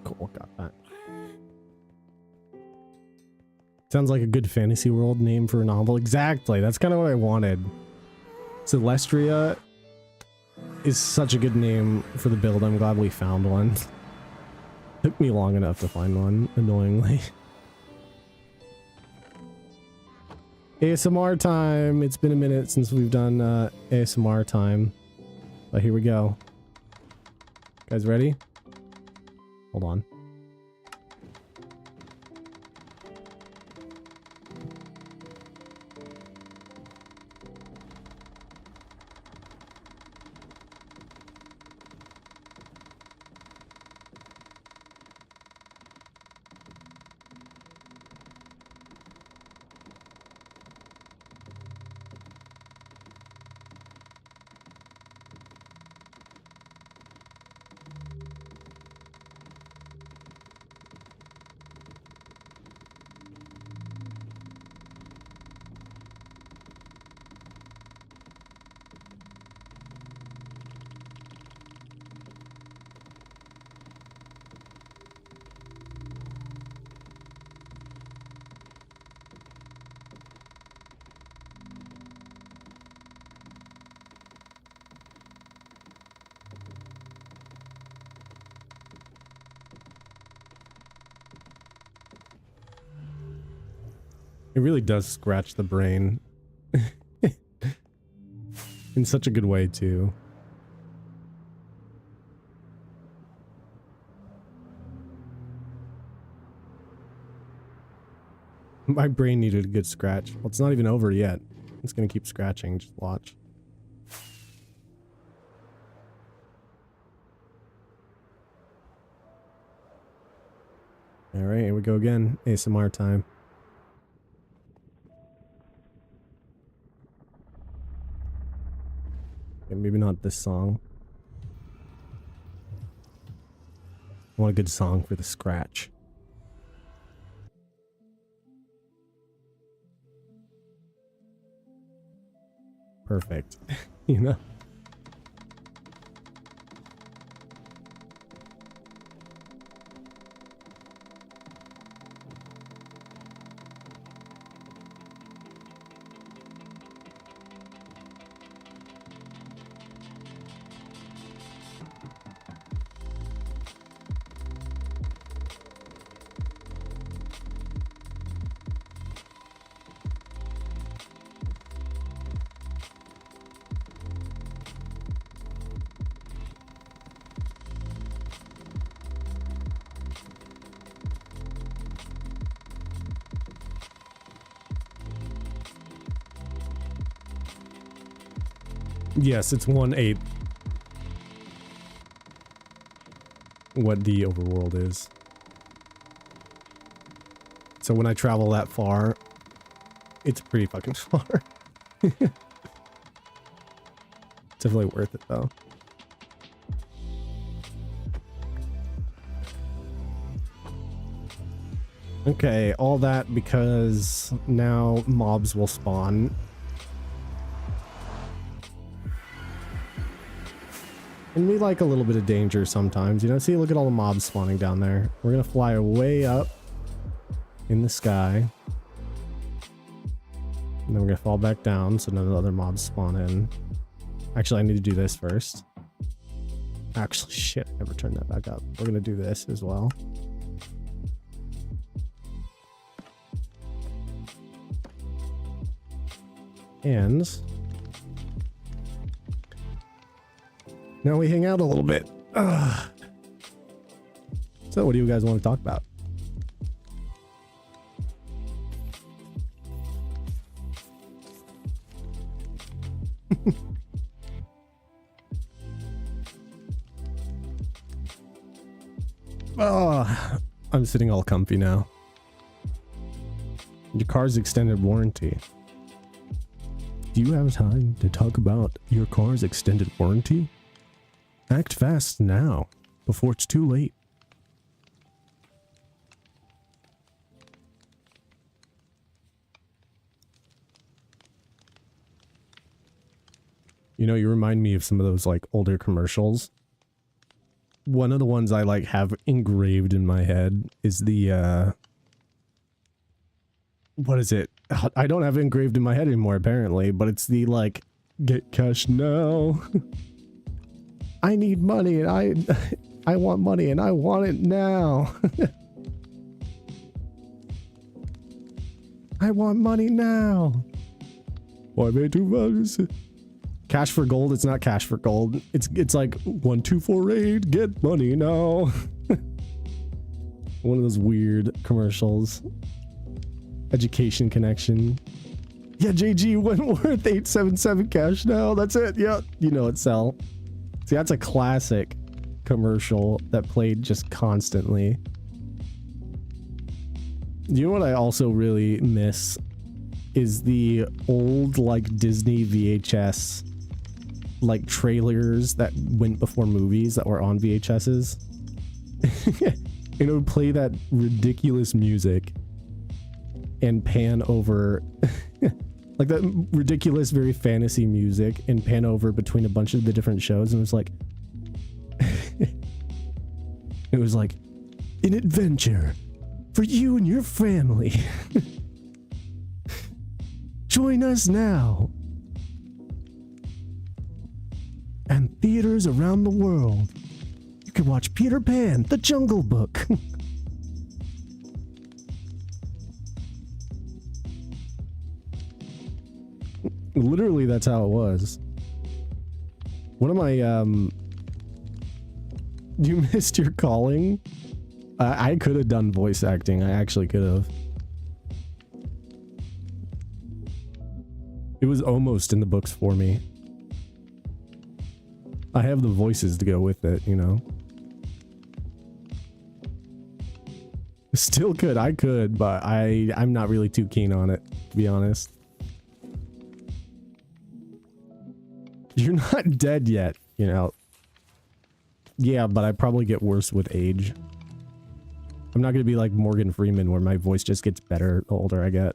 Cool, got that. Sounds like a good fantasy world name for a novel. Exactly, that's kind of what I wanted. Celestria is such a good name for the build. I'm glad we found one. Took me long enough to find one, annoyingly. ASMR time! It's been a minute since we've done ASMR time. But here we go. Guys ready? Hold on. It really does scratch the brain. In such a good way, too. My brain needed a good scratch. Well, it's not even over yet. It's gonna keep scratching, just watch. Alright, here we go again. ASMR time. Okay, maybe not this song. I want a good song for the scratch. Perfect. You know? Yes, it's 1/8 what the overworld is. So when I travel that far, it's pretty fucking far. Definitely worth it though. Okay, all that because now mobs will spawn. And we like a little bit of danger sometimes, you know? See, look at all the mobs spawning down there. We're gonna fly way up in the sky. And then we're gonna fall back down so none of the other mobs spawn in. Actually, I need to do this first. Actually, shit, I never turned that back up. We're gonna do this as well. And Now we hang out a little bit. So what do you guys want to talk about? Oh, I'm sitting all comfy now. Your car's extended warranty. Do you have time to talk about your car's extended warranty? Act fast now, before it's too late. You know, you remind me of some of those like older commercials. One of the ones I like have engraved in my head is the what is it? I don't have it engraved in my head anymore apparently, but it's the like get cash now. I need money and I want money and I want it now. I want money now. Why pay $2? Cash for gold, it's not cash for gold. It's like 1248, get money now. One of those weird commercials. Education connection. Yeah, JG Wentworth 877 cash now. That's it. Yeah, you know it, Sal. See, that's a classic commercial that played just constantly. You know what I also really miss is the old like Disney VHS like trailers that went before movies that were on VHSs. It would play that ridiculous music and pan over like that ridiculous, very fantasy music and pan over between a bunch of the different shows. And it was like, it was like an adventure for you and your family. Join us now. And theaters around the world. You can watch Peter Pan, The Jungle Book. Literally, that's how it was. One of my, you missed your calling? I could have done voice acting. I actually could have. It was almost in the books for me. I have the voices to go with it, you know. Still could, I could, but I'm not really too keen on it, to be honest. You're not dead yet, you know. Yeah, but I probably get worse with age. I'm not gonna be like Morgan Freeman where my voice just gets better the older I get.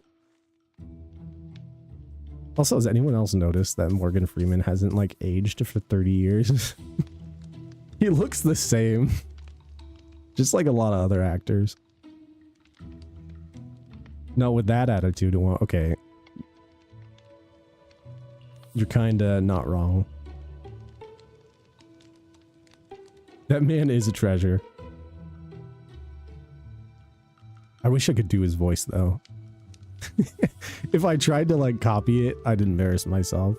Also, has anyone else noticed that Morgan Freeman hasn't like aged for 30 years? He looks the same. Just like a lot of other actors. No, with that attitude, well, okay. You're kinda not wrong. That man is a treasure. I wish I could do his voice though. If I tried to like copy it, I'd embarrass myself.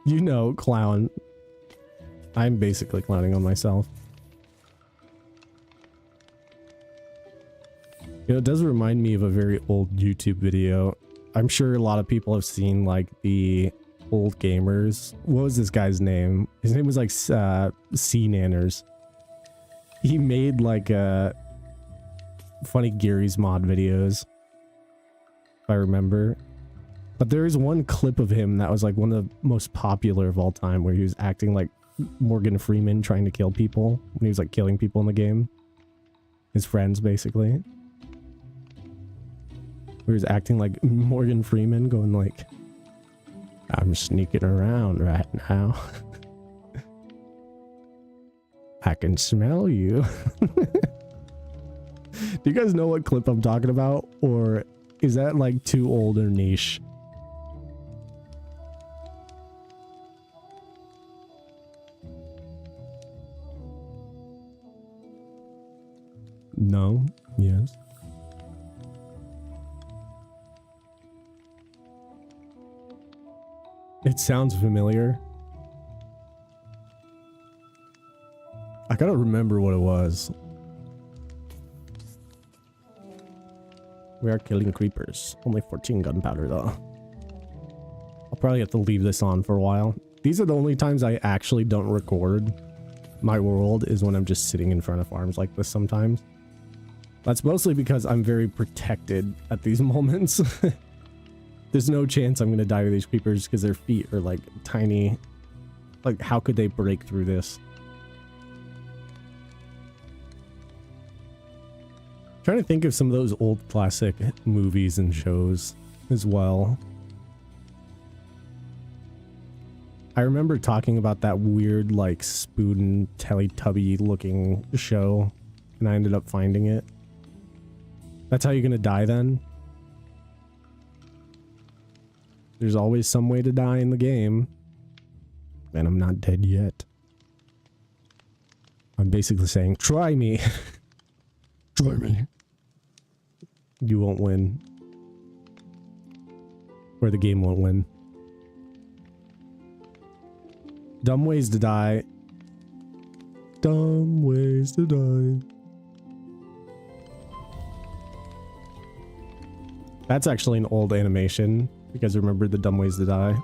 You know, clown. I'm basically clowning on myself. You know, it does remind me of a very old YouTube video. I'm sure a lot of people have seen like the old gamers. What was this guy's name? His name was like C Nanners. He made like funny Gary's mod videos, if I remember. But there is one clip of him that was like one of the most popular of all time where he was acting like Morgan Freeman trying to kill people when he was like killing people in the game. His friends, basically. He was acting like Morgan Freeman, going like, I'm sneaking around right now. I can smell you. Do you guys know what clip I'm talking about? Or is that like too old or niche? No? Yes? It sounds familiar. I gotta remember what it was. We are killing creepers. Only 14 gunpowder though. I'll probably have to leave this on for a while. These are the only times I actually don't record my world, is when I'm just sitting in front of farms like this sometimes. That's mostly because I'm very protected at these moments. There's no chance I'm gonna die to these creepers because their feet are like tiny. Like, how could they break through this? Trying to think of some of those old classic movies and shows as well. I remember talking about that weird, like, spoon Teletubby looking show, and I ended up finding it. That's how you're gonna die then? There's always some way to die in the game. And I'm not dead yet. I'm basically saying, try me. Try me. You won't win. Or the game won't win. Dumb ways to die. Dumb ways to die. That's actually an old animation. You guys remember the dumb ways to die?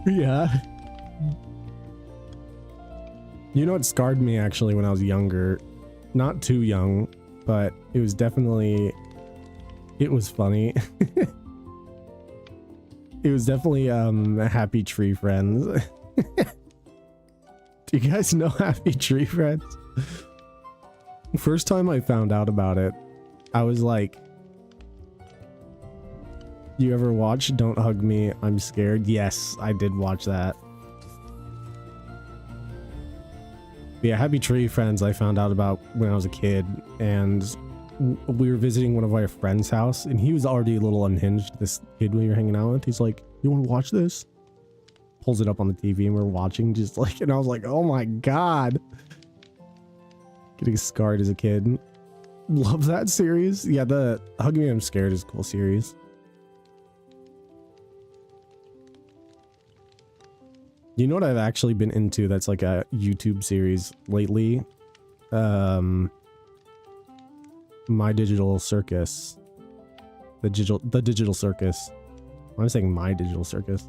Yeah. You know what scarred me actually when I was younger? Not too young, but it was definitely... It was funny. It was definitely Happy Tree Friends. Do you guys know Happy Tree Friends? First time I found out about it, I was like, you ever watch Don't Hug Me, I'm Scared? Yes, I did watch that. But yeah, Happy Tree Friends I found out about when I was a kid, and we were visiting one of our friends' house, and he was already a little unhinged, this kid we were hanging out with. He's like, you want to watch this? Pulls it up on the TV, and we're watching, just like, and I was like, oh my god. Getting scarred as a kid. Love that series. Yeah, the Hug Me I'm Scared is a cool series. You know what I've actually been into that's like a YouTube series lately? My Digital Circus. The Digital Circus. I'm saying My Digital Circus.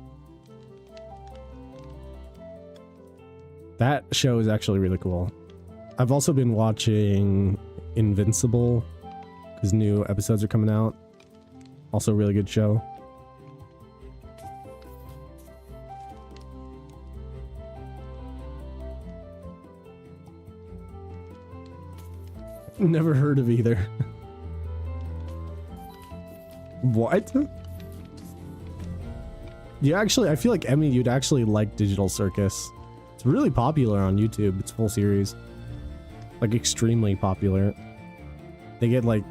That show is actually really cool. I've also been watching Invincible, because new episodes are coming out. Also a really good show. Never heard of either. What? You actually, I feel like Emmy, you'd actually like Digital Circus. It's really popular on YouTube. It's full series. Like extremely popular. They get like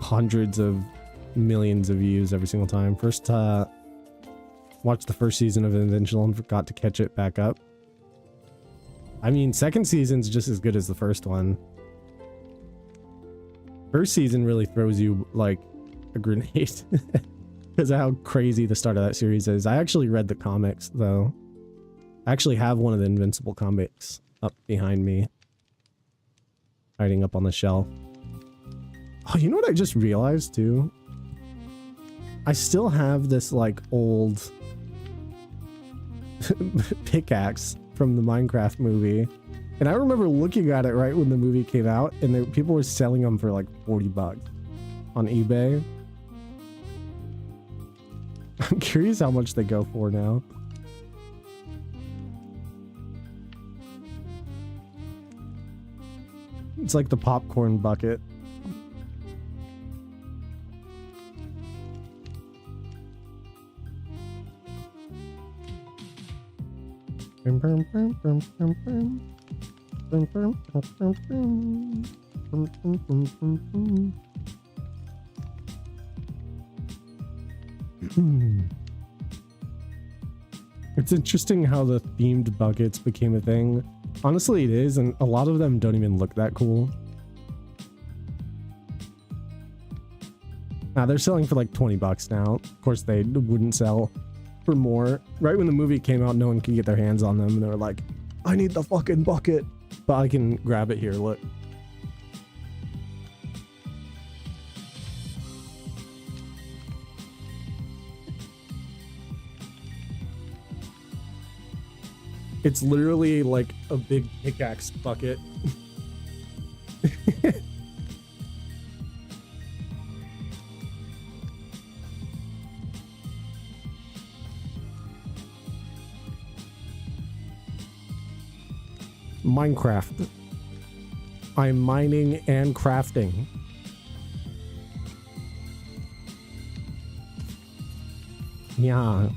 hundreds of millions of views every single time. First, watched the first season of Invincible and forgot to catch it back up. I mean, second season's just as good as the first one. First season really throws you like a grenade because of how crazy the start of that series is. I actually read the comics though. I actually have one of the Invincible comics up behind me, hiding up on the shelf. Oh, you know what I just realized too? I still have this like old pickaxe from the Minecraft movie. And I remember looking at it right when the movie came out, and people were selling them for like 40 bucks on eBay. I'm curious how much they go for now. It's like the popcorn bucket. It's interesting how the themed buckets became a thing. Honestly, it is, and a lot of them don't even look that cool. They're selling for like 20 bucks now. Of course, they wouldn't sell for more. Right when the movie came out, no one could get their hands on them, and they were like, I need the fucking bucket. But I can grab it here, look. It's literally like a big pickaxe bucket. Minecraft. I'm mining and crafting. Yeah.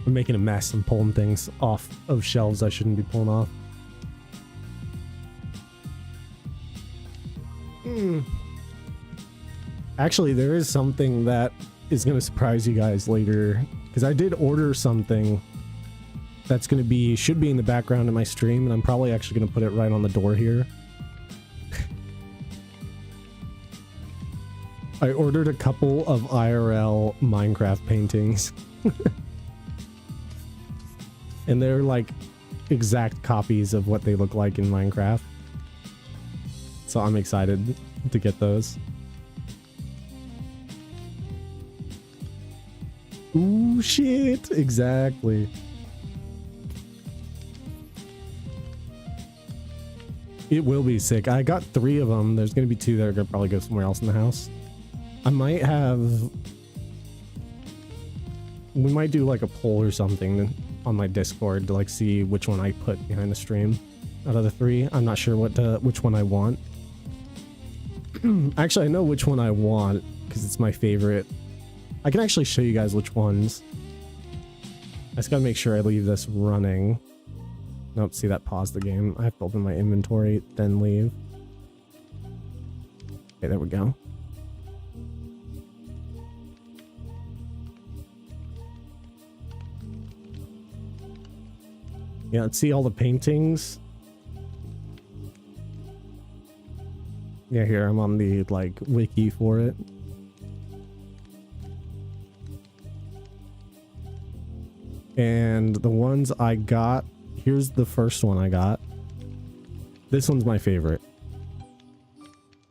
I'm making a mess. I'm pulling things off of shelves I shouldn't be pulling off. Actually, there is something that is going to surprise you guys later, because I did order something that's going to be, should be in the background of my stream, and I'm probably actually going to put it right on the door here. I ordered a couple of IRL Minecraft paintings. And they're like exact copies of what they look like in Minecraft. So I'm excited to get those. Ooh, shit. Exactly. It will be sick. I got 3 of them. There's going to be 2 that are going to probably go somewhere else in the house. I might have... We might do like a poll or something on my Discord to like see which one I put behind the stream out of the 3. I'm not sure which one I want. Actually, I know which one I want because it's my favorite. I can actually show you guys which ones. I just gotta make sure I leave this running. Nope, see, that paused the game. I have to open my inventory, then leave. Okay, there we go. Yeah, let's see all the paintings. Yeah, here, I'm on the, like, wiki for it. And the ones I got, here's the first one I got. This one's my favorite.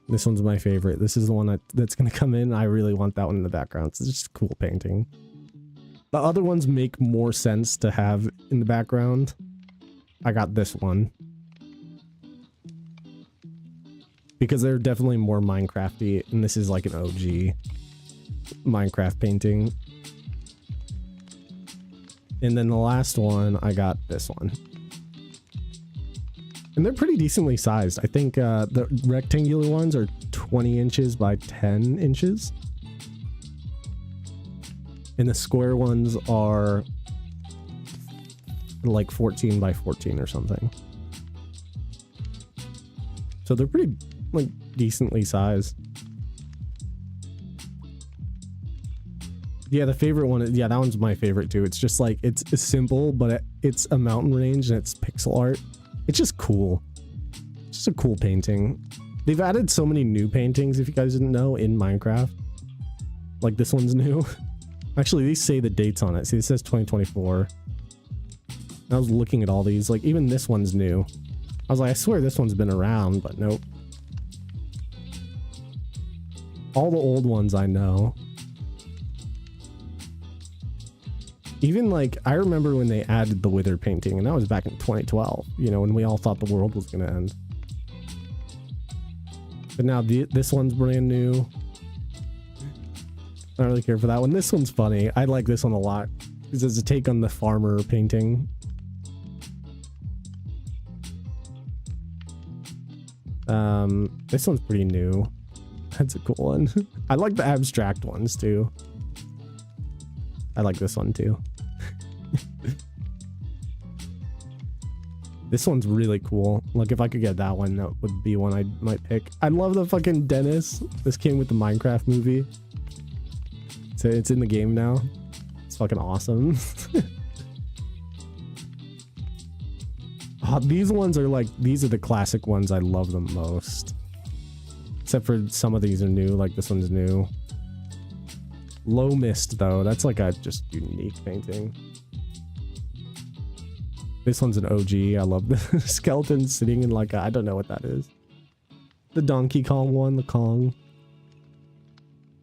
This one's my favorite. This is the one that's going to come in. I really want that one in the background. It's just a cool painting. The other ones make more sense to have in the background. I got this one. Because they're definitely more Minecrafty, and this is like an OG Minecraft painting. And then the last one, I got this one. And they're pretty decently sized. I think the rectangular ones are 20 inches by 10 inches. And the square ones are like 14 by 14 or something. So they're pretty, like, decently sized. Yeah, the favorite one, yeah, that one's my favorite too. It's just like, it's simple, but it's a mountain range and it's pixel art. It's just cool. It's just a cool painting. They've added so many new paintings, if you guys didn't know, in Minecraft. Like, this one's new. Actually, these say the dates on it. See, it says 2024. I was looking at all these, like, even this one's new. I was like, I swear this one's been around, but nope. All the old ones I know. Even, like, I remember when they added the Wither painting, and that was back in 2012, you know, when we all thought the world was going to end. But now this one's brand new. I don't really care for that one. This one's funny. I like this one a lot, because it's a take on the farmer painting. This one's pretty new. That's a cool one. I like the abstract ones, too. I like this one too. This one's really cool. Like, if I could get that one, that would be one I might pick. I love the fucking Dennis. This came with the Minecraft movie. So it's in the game now. It's fucking awesome. Oh, these ones are like, these are the classic ones I love the most. Except for some of these are new, like this one's new. Low Mist, though, that's like a just unique painting. This one's an OG. I love the skeleton sitting in like a, I don't know what that is. The Donkey Kong one, the Kong.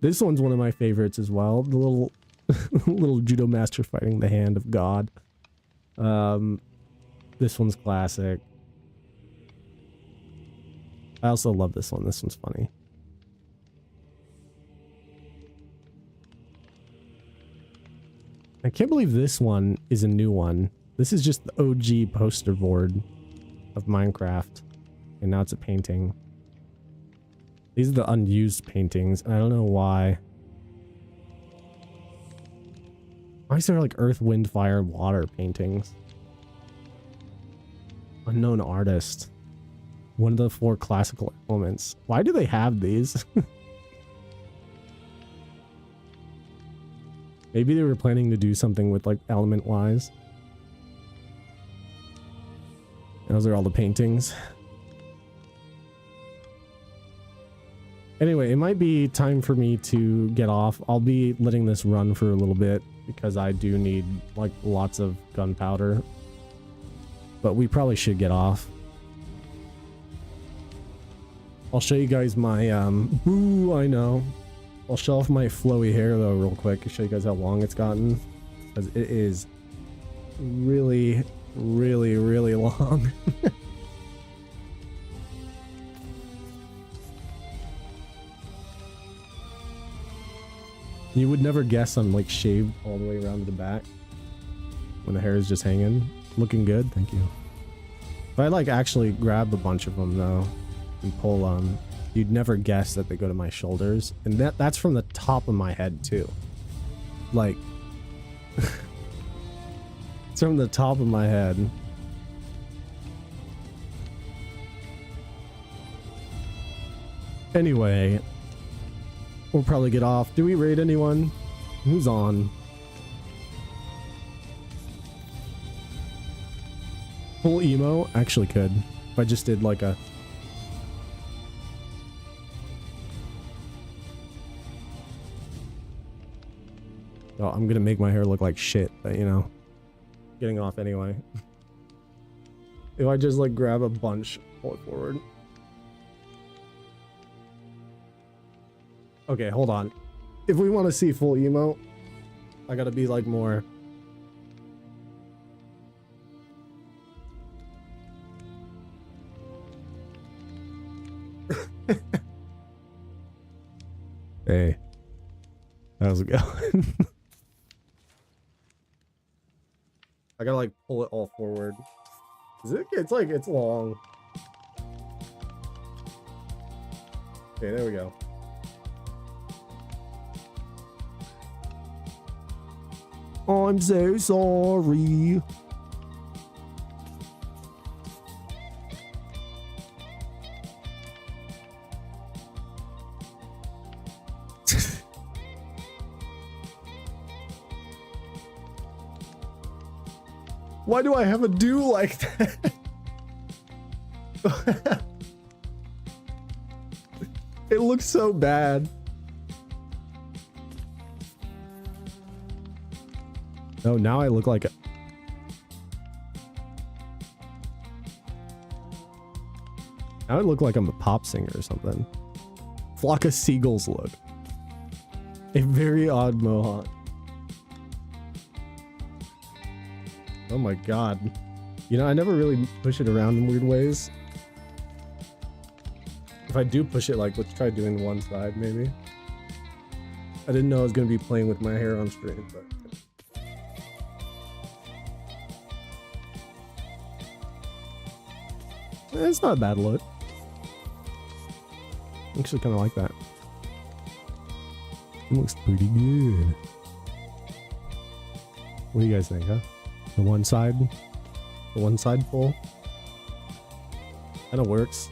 This one's one of my favorites as well. The little little judo master fighting the hand of God. This one's classic. I also love this one. This one's funny. I can't believe this one is a new one. This is just the OG poster board of Minecraft. And now it's a painting. These are the unused paintings. I don't know why. Why is there like earth, wind, fire, water paintings? Unknown artist. One of the 4 classical elements. Why do they have these? Maybe they were planning to do something with like element wise. Those are all the paintings. Anyway, it might be time for me to get off. I'll be letting this run for a little bit because I do need like lots of gunpowder. But we probably should get off. I'll show you guys my ooh, I know. I'll show off my flowy hair though real quick to show you guys how long it's gotten. Because it is really, really, really long. You would never guess I'm like shaved all the way around to the back when the hair is just hanging. Looking good, thank you. If I like actually grab a bunch of them though and pull them, you'd never guess that they go to my shoulders. And that's from the top of my head too. Like it's from the top of my head. Anyway, we'll probably get off. Do we raid anyone? Who's on? Full emo? Actually could. If I just did like a... Oh, I'm gonna make my hair look like shit, but you know. Getting off anyway. If I just like grab a bunch, pull it forward. Okay, hold on. If we want to see full emo, I gotta be like more... Hey. How's it going? I gotta like pull it all forward. It's like, it's long. Okay, there we go. I'm so sorry. Why do I have a do like that? It looks so bad. Oh, now I look like a... Now I look like I'm a pop singer or something. Flock of seagulls look. A very odd mohawk. Oh my god. You know, I never really push it around in weird ways. If I do push it, like, let's try doing one side, maybe. I didn't know I was going to be playing with my hair on stream, but... It's not a bad look. Actually kind of like that. It looks pretty good. What do you guys think, huh? The one side full? Kinda works.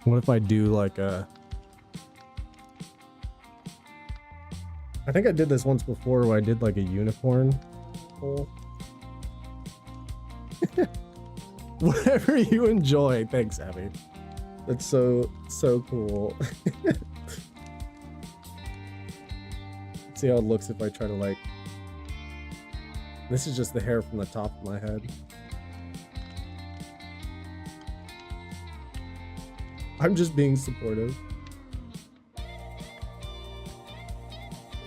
What if I do like a... I think I did this once before where I did like a unicorn hole. Whatever you enjoy. Thanks, Abby. That's so cool. Let's see how it looks if I try to like... This is just the hair from the top of my head. I'm just being supportive.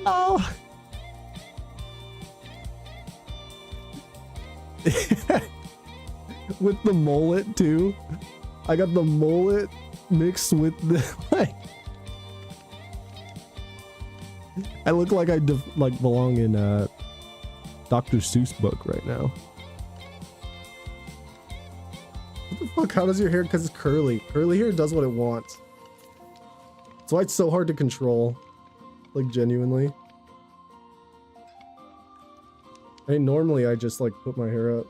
Oh! With the mullet too. I got the mullet mixed with the like. I look like I like belong in a Dr. Seuss book right now. What the fuck? How does your hair? Because it's curly. Curly hair does what it wants. That's why it's so hard to control. Like genuinely. I mean, normally I just like put my hair up.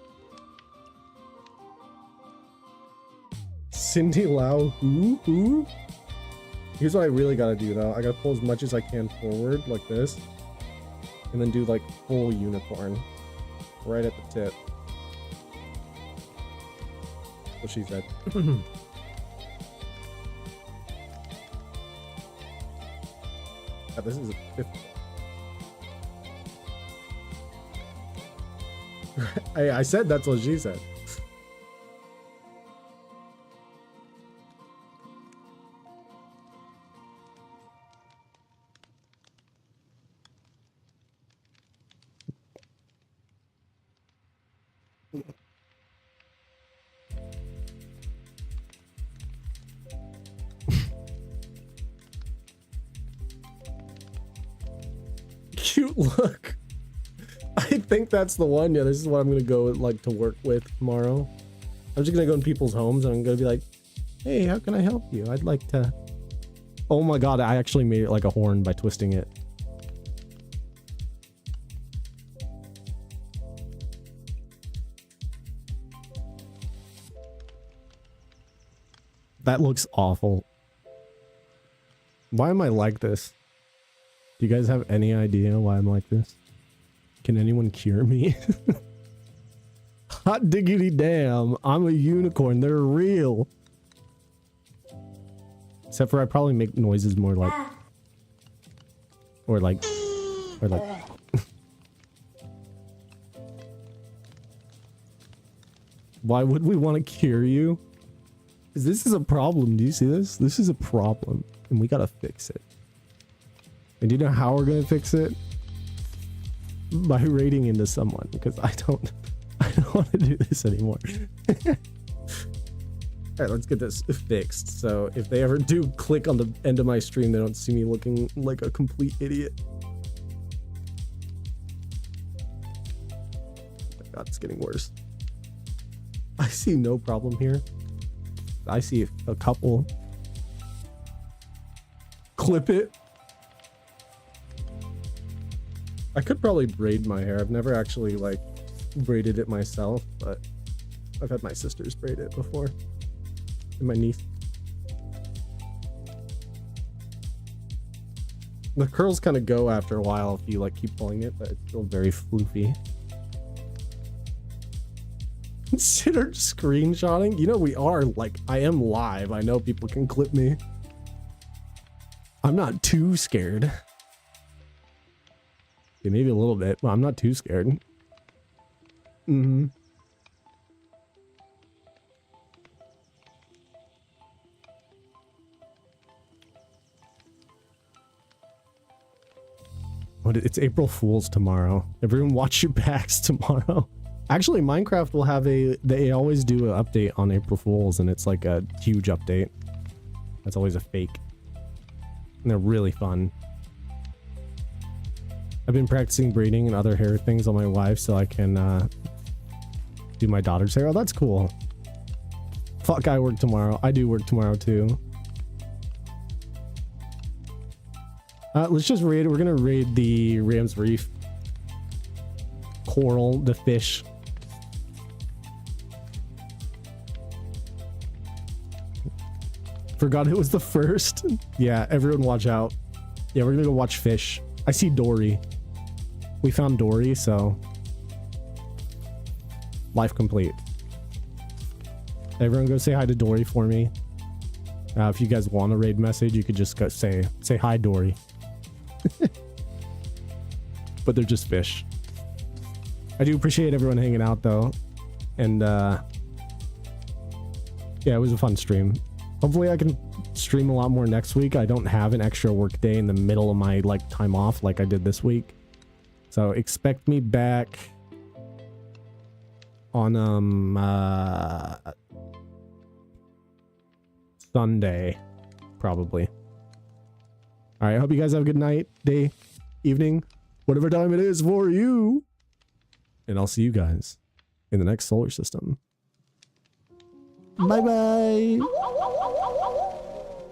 Cindy Lau, who? Here's what I really gotta do though. I gotta pull as much as I can forward, like this. And then do like full unicorn. Right at the tip. What she said. Yeah, this is a 50. I said that's what she said. Cute look. I think that's the one. Yeah, this is what I'm gonna go like to work with tomorrow. I'm just gonna go in people's homes and I'm gonna be like, hey, how can I help you? I'd like to... Oh my god, I actually made it like a horn by twisting it. That looks awful. Why am I like this? Do you guys have any idea why I'm like this? Can anyone cure me? Hot diggity damn, I'm a unicorn, they're real. Except for I probably make noises more like... Or like... Why would we want to cure you? Because this is a problem, do you see this? This is a problem, and we gotta fix it. And do you know how we're gonna fix it? By raiding into someone, because I don't want to do this anymore. Alright, let's get this fixed. So if they ever do click on the end of my stream, they don't see me looking like a complete idiot. Oh my god, it's getting worse. I see no problem here. I see a couple. Clip it. I could probably braid my hair. I've never actually like braided it myself, but I've had my sisters braid it before. And my niece. The curls kind of go after a while if you like keep pulling it, but it's still very floofy. Consider screenshotting? You know, we are like, I am live. I know people can clip me. I'm not too scared. Yeah, maybe a little bit, but I'm not too scared. Mm-hmm. What? It's April Fool's tomorrow. Everyone watch your backs tomorrow. Actually, Minecraft will have they always do an update on April Fool's, and it's like a huge update. That's always a fake. And they're really fun. I've been practicing braiding and other hair things on my wife so I can do my daughter's hair. Oh, that's cool. Fuck, I work tomorrow. I do work tomorrow too. Let's just raid. We're gonna raid the Ram's Reef. Coral, the fish. Forgot it was the first. Yeah, everyone watch out. Yeah, we're gonna go watch fish. I see Dory. We found Dory, so life complete. Everyone go say hi to Dory for me. If you guys want a raid message, you could just go say hi, Dory. But they're just fish. I do appreciate everyone hanging out though. And yeah, it was a fun stream. Hopefully I can stream a lot more next week. I don't have an extra work day in the middle of my like time off like I did this week. So expect me back on Sunday, probably. All right, I hope you guys have a good night, day, evening, whatever time it is for you. And I'll see you guys in the next solar system. Bye-bye.